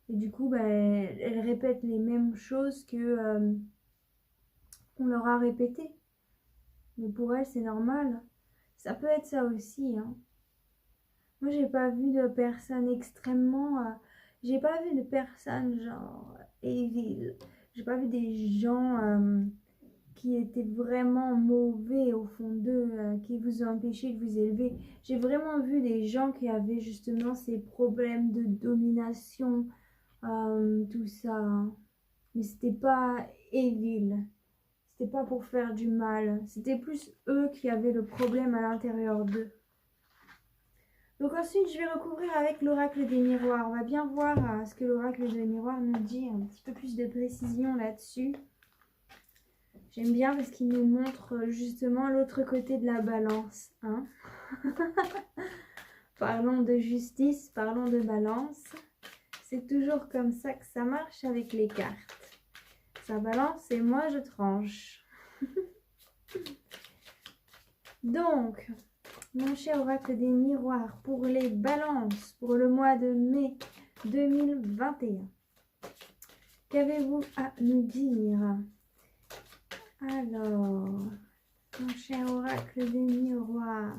Et du coup, bah, elles répètent les mêmes choses qu'on leur a répétées. Mais pour elles, c'est normal. Ça peut être ça aussi, hein. Moi, j'ai pas vu de personnes extrêmement... j'ai pas vu de personnes genre evil. J'ai pas vu des gens qui étaient vraiment mauvais au fond d'eux, qui vous ont empêché de vous élever. J'ai vraiment vu des gens qui avaient justement ces problèmes de domination, tout ça, hein. Mais c'était pas evil. C'était pas pour faire du mal. C'était plus eux qui avaient le problème à l'intérieur d'eux. Donc ensuite, je vais recouvrir avec l'oracle des miroirs. On va bien voir ce que l'oracle des miroirs nous dit, un petit peu plus de précision là-dessus. J'aime bien parce qu'il nous montre justement l'autre côté de la balance, hein. Parlons de justice, parlons de balance. C'est toujours comme ça que ça marche avec les cartes. Ça balance et moi je tranche. Donc, mon cher oracle des miroirs, pour les balances, pour le mois de mai 2021, qu'avez-vous à nous dire? Alors, mon cher oracle des miroirs,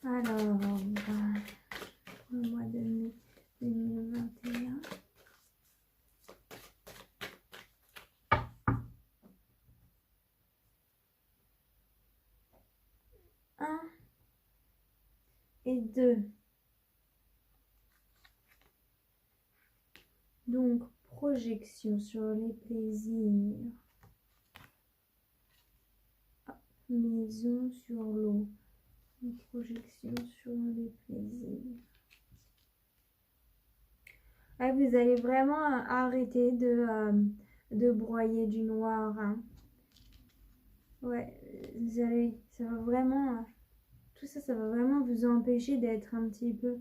alors, le mois de mai 2021. Un et 2. Donc, projection sur les plaisirs. Maison sur l'eau. Une projection sur les plaisirs. Ah, vous allez vraiment arrêter de broyer du noir, hein. Ouais, vous allez, ça va vraiment, tout ça, ça va vraiment vous empêcher d'être un petit peu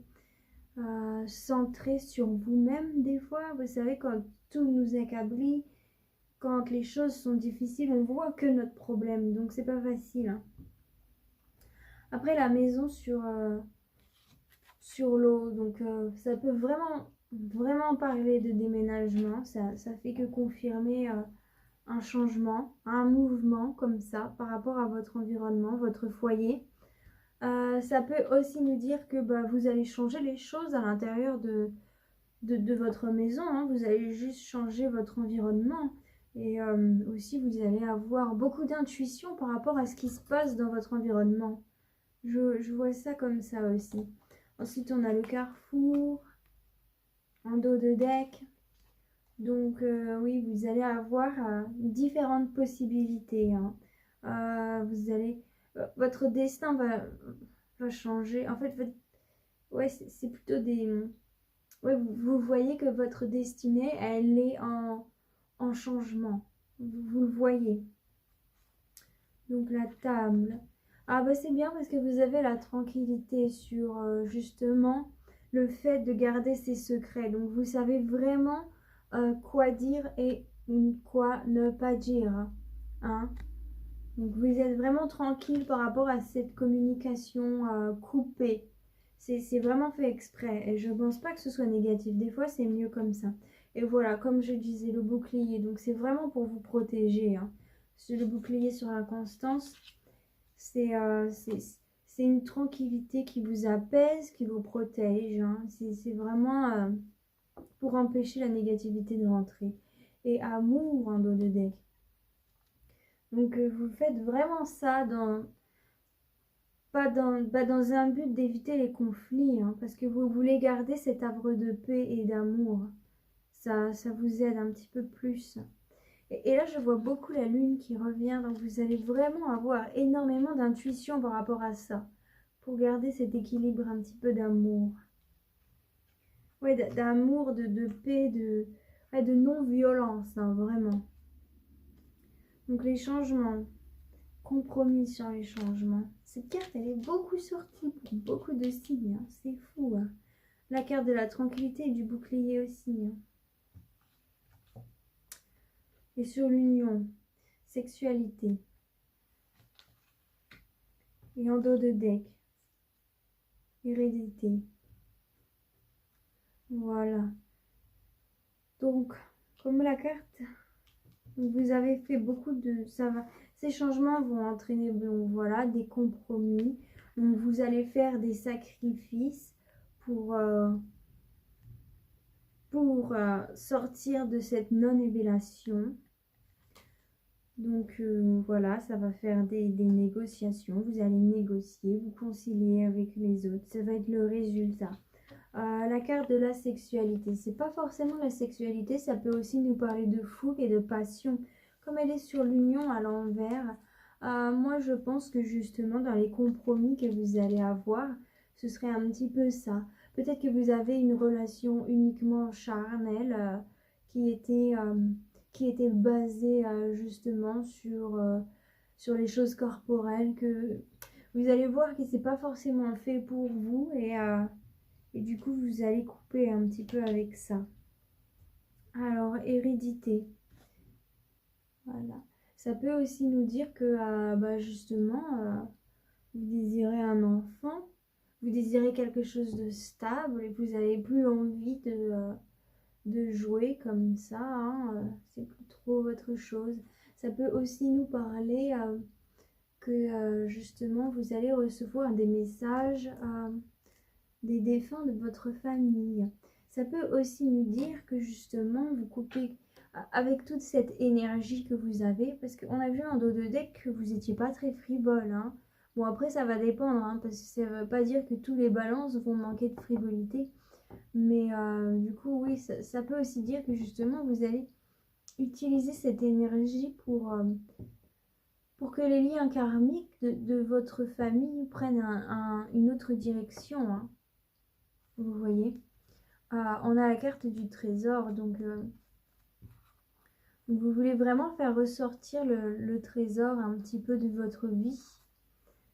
centré sur vous-même des fois. Vous savez, quand tout nous accablit, quand les choses sont difficiles, on voit que notre problème, donc c'est pas facile, hein. Après, la maison sur l'eau, donc ça peut vraiment parler de déménagement. Ça fait que confirmer un changement, un mouvement comme ça par rapport à votre environnement, votre foyer. Ça peut aussi nous dire que bah, vous allez changer les choses à l'intérieur de votre maison, hein. Vous allez juste changer votre environnement. Et aussi, vous allez avoir beaucoup d'intuition par rapport à ce qui se passe dans votre environnement. Je vois ça comme ça aussi. Ensuite, on a le carrefour en dos de deck. Donc, oui, vous allez avoir différentes possibilités, hein. Vous allez... votre destin va changer. En fait, ouais, c'est plutôt des... Ouais, vous voyez que votre destinée, elle est en changement. Vous le voyez. Donc, la table. Ah bah c'est bien parce que vous avez la tranquillité sur justement le fait de garder ses secrets. Donc vous savez vraiment quoi dire et quoi ne pas dire, hein. Donc vous êtes vraiment tranquille par rapport à cette communication coupée. C'est vraiment fait exprès et je ne pense pas que ce soit négatif. Des fois c'est mieux comme ça. Et voilà, comme je disais, le bouclier. Donc c'est vraiment pour vous protéger, hein. C'est le bouclier sur l'inconstance. C'est une tranquillité qui vous apaise, qui vous protège, hein. C'est vraiment pour empêcher la négativité de rentrer. Et amour en dos de deck. Donc vous faites vraiment ça pas dans un but d'éviter les conflits, hein, parce que vous voulez garder cet havre de paix et d'amour. Ça vous aide un petit peu plus. Et là, je vois beaucoup la lune qui revient, donc vous allez vraiment avoir énormément d'intuition par rapport à ça, pour garder cet équilibre un petit peu d'amour. Ouais, d'amour, de paix, ouais, de non-violence, hein, vraiment. Donc les changements. compromis sur les changements. Cette carte, elle est beaucoup sortie pour beaucoup de signes, hein. C'est fou, hein. La carte de la tranquillité et du bouclier aussi, hein. Et sur l'union, sexualité. Et en dos de deck, hérédité. Voilà. Donc, comme la carte, vous avez fait beaucoup de... Ça va. Ces changements vont entraîner, bon, voilà, des compromis. Donc, vous allez faire des sacrifices pour sortir de cette non-évélation. Donc, voilà, ça va faire des négociations. Vous allez négocier, vous concilier avec les autres. Ça va être le résultat. La carte de la sexualité, c'est pas forcément la sexualité, ça peut aussi nous parler de fougue et de passion. Comme elle est sur l'union à l'envers, moi je pense que justement dans les compromis que vous allez avoir, ce serait un petit peu ça. Peut-être que vous avez une relation uniquement charnelle qui était basée justement sur les choses corporelles, que vous allez voir que c'est pas forcément fait pour vous et du coup, vous allez couper un petit peu avec ça. Alors, hérédité. Voilà. Ça peut aussi nous dire que, justement, vous désirez un enfant, vous désirez quelque chose de stable et vous n'avez plus envie de jouer comme ça, hein, c'est plus trop votre chose. Ça peut aussi nous parler que, justement, vous allez recevoir des messages des défunts de votre famille. Ça peut aussi nous dire que justement vous coupez avec toute cette énergie que vous avez, parce qu'on a vu en dos de deck que vous n'étiez pas très frivole, hein. Bon, après ça va dépendre, hein, parce que ça ne veut pas dire que tous les balances vont manquer de frivolité, mais du coup oui, ça peut aussi dire que justement vous allez utiliser cette énergie pour que les liens karmiques de votre famille prennent une autre direction, hein. Vous voyez, on a la carte du trésor, donc vous voulez vraiment faire ressortir le trésor un petit peu de votre vie.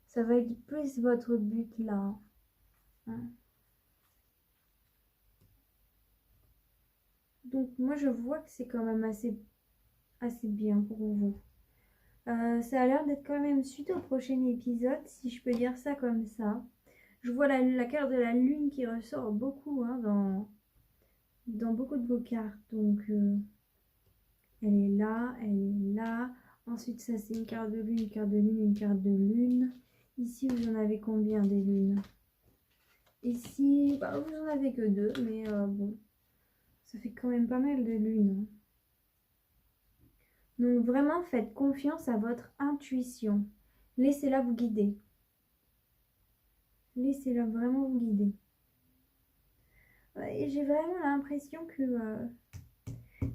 Ça va être plus votre but là, hein. Donc moi je vois que c'est quand même assez bien pour vous. Ça a l'air d'être quand même suite au prochain épisode, si je peux dire ça comme ça. Je vois la carte de la lune qui ressort beaucoup, hein, dans beaucoup de vos cartes. Donc elle est là, elle est là. Ensuite, ça c'est une carte de lune, une carte de lune, une carte de lune. Ici, vous en avez combien des lunes? Ici, vous en avez que deux, mais bon, ça fait quand même pas mal de lunes, hein. Donc vraiment, faites confiance à votre intuition. Laissez-la vous guider. Laissez-la vraiment vous guider. Et j'ai vraiment l'impression que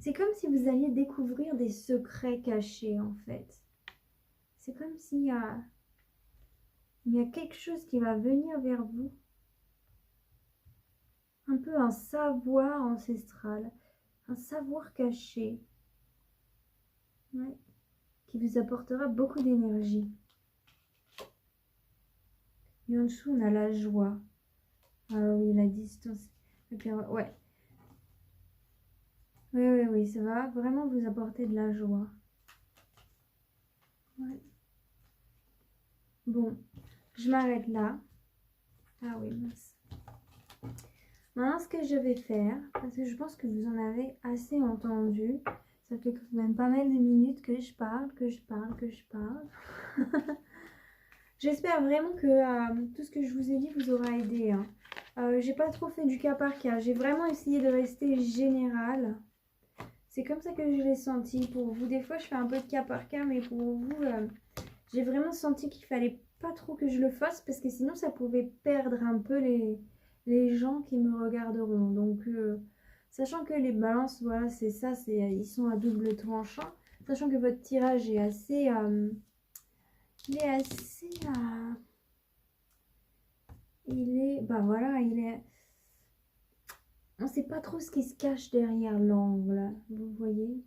c'est comme si vous alliez découvrir des secrets cachés, en fait. C'est comme s'il y a quelque chose qui va venir vers vous. Un peu un savoir ancestral, un savoir caché, ouais, qui vous apportera beaucoup d'énergie. Et en dessous, on a la joie. Ah oui, la distance. Ouais. Oui, ça va vraiment vous apporter de la joie. Ouais. Bon, je m'arrête là. Ah oui, mince. Maintenant, ce que je vais faire, parce que je pense que vous en avez assez entendu, ça fait quand même pas mal de minutes que je parle. J'espère vraiment que tout ce que je vous ai dit vous aura aidé, hein. J'ai pas trop fait du cas par cas, j'ai vraiment essayé de rester général. C'est comme ça que je l'ai senti. Pour vous, des fois je fais un peu de cas par cas, mais pour vous, j'ai vraiment senti qu'il fallait pas trop que je le fasse, parce que sinon ça pouvait perdre un peu les gens qui me regarderont. Donc sachant que les balances, voilà, c'est ça, ils sont à double tranchant, sachant que votre tirage est assez il est assez voilà, on sait pas trop ce qui se cache derrière l'angle, vous voyez.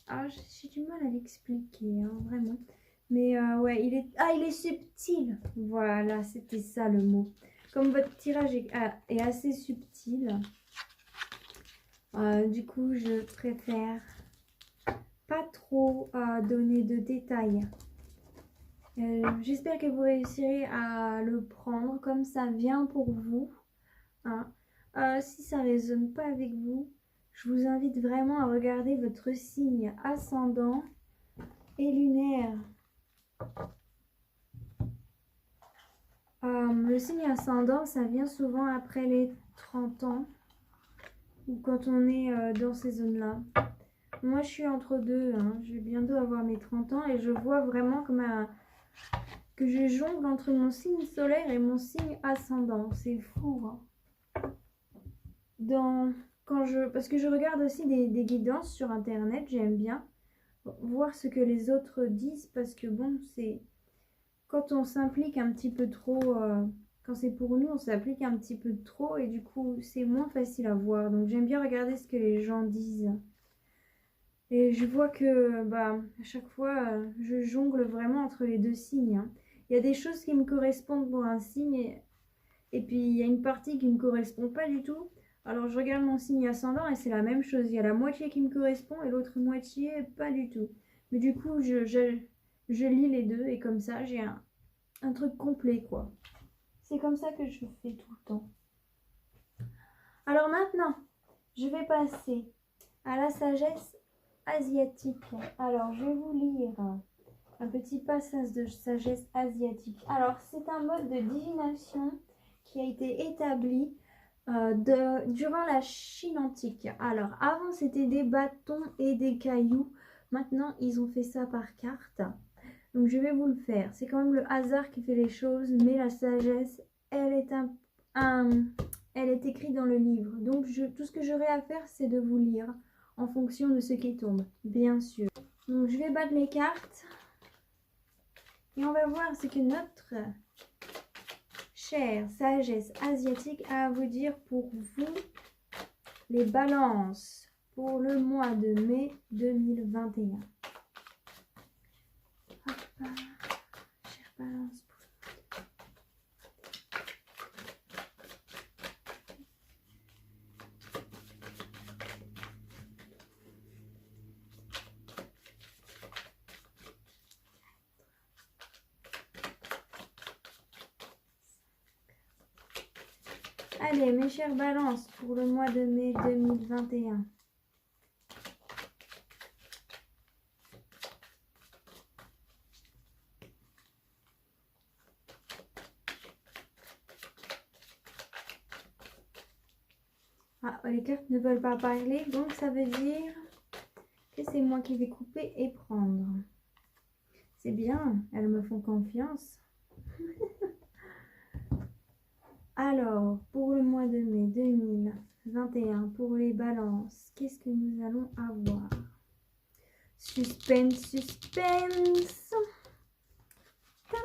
Ah, j'ai du mal à l'expliquer, hein, vraiment. Mais ouais, il est subtil. Voilà, c'était ça le mot. Comme votre tirage est assez subtil, du coup, je préfère pas trop donner de détails. J'espère que vous réussirez à le prendre comme ça vient pour vous, hein. Si ça résonne pas avec vous, je vous invite vraiment à regarder votre signe ascendant et lunaire. Le signe ascendant, ça vient souvent après les 30 ans ou quand on est dans ces zones-là. Moi, je suis entre deux, hein. Je vais bientôt avoir mes 30 ans et je vois vraiment que je jongle entre mon signe solaire et mon signe ascendant. C'est fou, hein. Parce que je regarde aussi des guidances sur Internet, j'aime bien voir ce que les autres disent parce que bon, c'est quand on s'implique un petit peu trop, quand c'est pour nous, on s'implique un petit peu trop et du coup, c'est moins facile à voir. Donc, j'aime bien regarder ce que les gens disent. Et je vois que, bah, à chaque fois, je jongle vraiment entre les deux signes, hein. Il y a des choses qui me correspondent pour un signe et puis il y a une partie qui ne me correspond pas du tout. Alors, je regarde mon signe ascendant et c'est la même chose. Il y a la moitié qui me correspond et l'autre moitié pas du tout. Mais du coup, je lis les deux et comme ça, j'ai un truc complet, quoi. C'est comme ça que je fais tout le temps. Alors maintenant, je vais passer à la sagesse asiatique. Alors, je vais vous lire un petit passage de sagesse asiatique. Alors, c'est un mode de divination qui a été établi durant la Chine antique. Alors, avant, c'était des bâtons et des cailloux. Maintenant, ils ont fait ça par carte. Donc, je vais vous le faire. C'est quand même le hasard qui fait les choses, mais la sagesse, elle est elle est écrite dans le livre. Donc, tout ce que j'aurai à faire, c'est de vous lire en fonction de ce qui tombe, bien sûr. Donc, je vais battre les cartes. Et on va voir ce que notre chère sagesse asiatique a à vous dire pour vous, les balances, pour le mois de mai 2021. Hop, chère balance. Allez, mes chères balances, pour le mois de mai 2021. Ah, les cartes ne veulent pas parler, donc ça veut dire que c'est moi qui vais couper et prendre. C'est bien, elles me font confiance. Alors, pour le mois de mai 2021, pour les balances, qu'est-ce que nous allons avoir? Suspense, suspense. Tadam!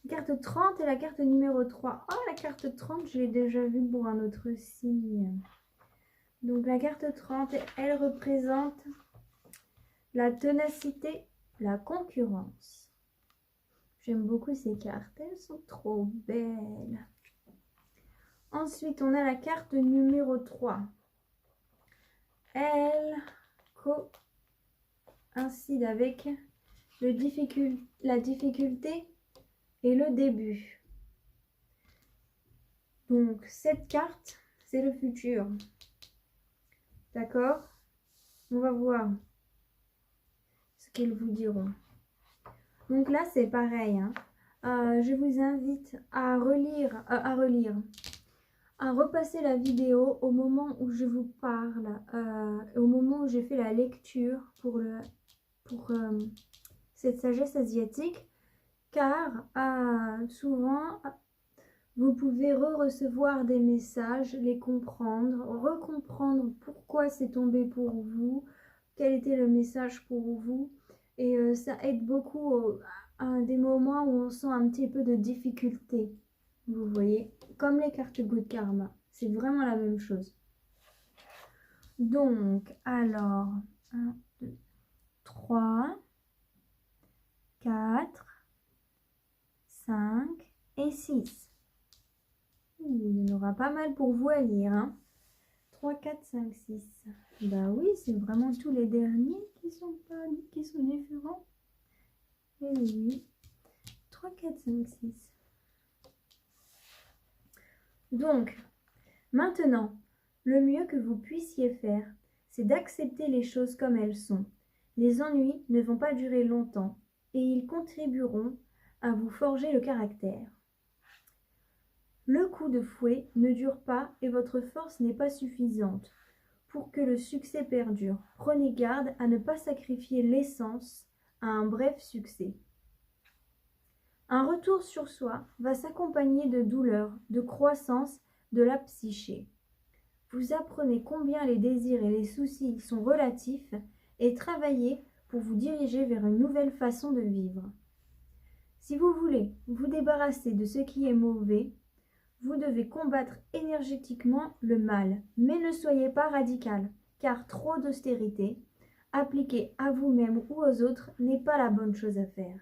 La carte 30 et la carte numéro 3. Oh, la carte 30, je l'ai déjà vue pour un autre signe. Donc, la carte 30, elle représente la ténacité, la concurrence. J'aime beaucoup ces cartes, elles sont trop belles. Ensuite, on a la carte numéro 3. Elle coïncide avec la difficulté et le début. Donc, cette carte, c'est le futur. D'accord? On va voir ce qu'elles vous diront. Donc là, c'est pareil, hein. Je vous invite à à repasser la vidéo au moment où je vous parle, au moment où j'ai fait la lecture pour cette sagesse asiatique, car souvent, vous pouvez recevoir des messages, les comprendre, recomprendre pourquoi c'est tombé pour vous, quel était le message pour vous. Et ça aide beaucoup à des moments où on sent un petit peu de difficulté. Vous voyez, comme les cartes Good Karma. C'est vraiment la même chose. Donc, alors, 1, 2, 3. 4, 5 et 6. Il y en aura pas mal pour vous à lire, hein. 3, 4, 5, 6. Bah oui, c'est vraiment tous les derniers qui sont différents. Et oui. 3, 4, 5, 6. Donc, maintenant, le mieux que vous puissiez faire, c'est d'accepter les choses comme elles sont. Les ennuis ne vont pas durer longtemps et ils contribueront à vous forger le caractère. Le coup de fouet ne dure pas et votre force n'est pas suffisante pour que le succès perdure. Prenez garde à ne pas sacrifier l'essence à un bref succès. Un retour sur soi va s'accompagner de douleur, de croissance de la psyché. Vous apprenez combien les désirs et les soucis sont relatifs et travaillez pour vous diriger vers une nouvelle façon de vivre. Si vous voulez vous débarrasser de ce qui est mauvais, vous devez combattre énergétiquement le mal, mais ne soyez pas radical, car trop d'austérité, appliquée à vous-même ou aux autres, n'est pas la bonne chose à faire.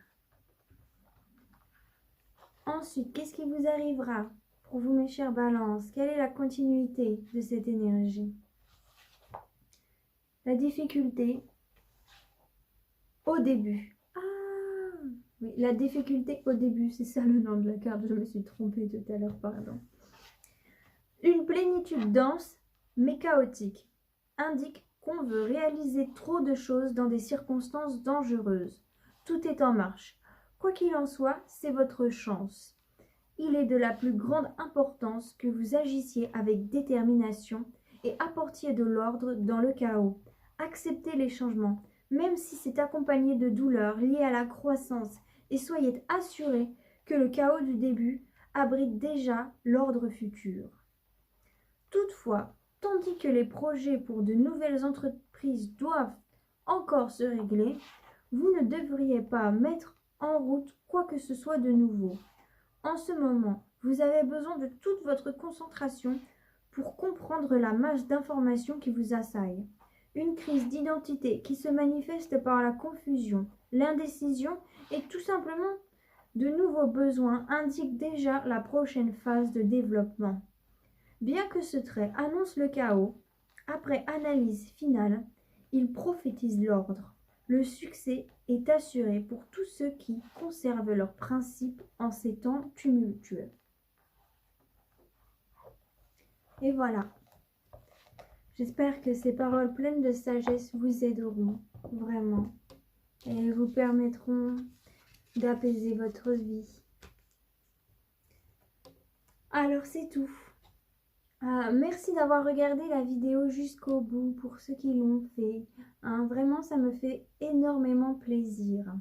Ensuite, qu'est-ce qui vous arrivera pour vous, mes chers balances? Quelle est la continuité de cette énergie? La difficulté au début. Ah oui, la difficulté au début, c'est ça le nom de la carte, je me suis trompée tout à l'heure, pardon. Une plénitude dense, mais chaotique, indique qu'on veut réaliser trop de choses dans des circonstances dangereuses. Tout est en marche. Quoi qu'il en soit, c'est votre chance. Il est de la plus grande importance que vous agissiez avec détermination et apportiez de l'ordre dans le chaos. Acceptez les changements, même si c'est accompagné de douleurs liées à la croissance, et soyez assurés que le chaos du début abrite déjà l'ordre futur. Toutefois, tandis que les projets pour de nouvelles entreprises doivent encore se régler, vous ne devriez pas mettre en route quoi que ce soit de nouveau. En ce moment, vous avez besoin de toute votre concentration pour comprendre la masse d'informations qui vous assaille. Une crise d'identité qui se manifeste par la confusion, l'indécision et tout simplement de nouveaux besoins indique déjà la prochaine phase de développement. Bien que ce trait annonce le chaos, après analyse finale, il prophétise l'ordre. Le succès est assuré pour tous ceux qui conservent leurs principes en ces temps tumultueux. Et voilà. J'espère que ces paroles pleines de sagesse vous aideront, vraiment, et vous permettront d'apaiser votre vie. Alors c'est tout. Merci d'avoir regardé la vidéo jusqu'au bout pour ceux qui l'ont fait. Vraiment, ça me fait énormément plaisir.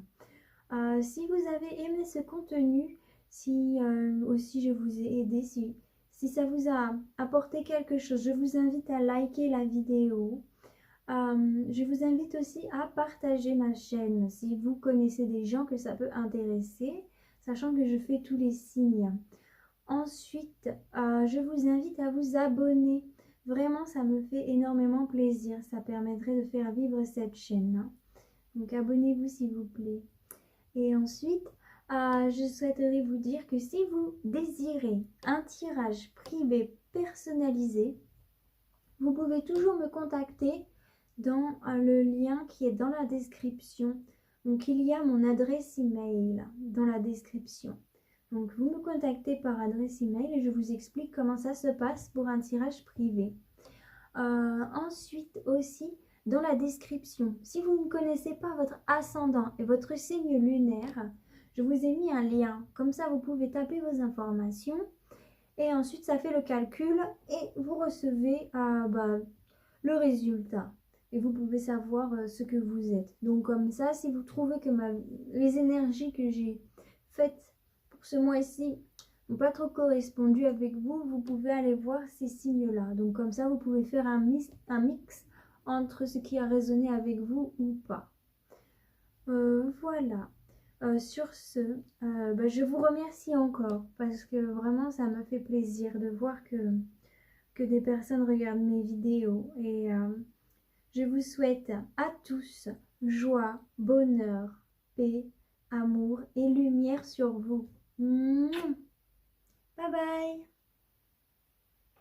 Si vous avez aimé ce contenu, si aussi je vous ai aidé, si ça vous a apporté quelque chose, je vous invite à liker la vidéo. Je vous invite aussi à partager ma chaîne si vous connaissez des gens que ça peut intéresser, sachant que je fais tous les signes. Ensuite, je vous invite à vous abonner. Vraiment, ça me fait énormément plaisir. Ça permettrait de faire vivre cette chaîne. Donc, abonnez-vous s'il vous plaît. Et ensuite, je souhaiterais vous dire que si vous désirez un tirage privé personnalisé, vous pouvez toujours me contacter dans le lien qui est dans la description. Donc, il y a mon adresse email dans la description. Donc, vous me contactez par adresse email et je vous explique comment ça se passe pour un tirage privé. Ensuite aussi, dans la description, si vous ne connaissez pas votre ascendant et votre signe lunaire, je vous ai mis un lien. Comme ça, vous pouvez taper vos informations et ensuite, ça fait le calcul et vous recevez le résultat. Et vous pouvez savoir ce que vous êtes. Donc, comme ça, si vous trouvez que les énergies que j'ai faites pour ce mois-ci n'ont pas trop correspondu avec vous, vous pouvez aller voir ces signes-là. Donc comme ça, vous pouvez faire un mix entre ce qui a résonné avec vous ou pas. Voilà. Sur ce, je vous remercie encore parce que vraiment, ça me fait plaisir de voir que des personnes regardent mes vidéos. Et je vous souhaite à tous joie, bonheur, paix amour et lumière sur vous. Mouah. Bye bye.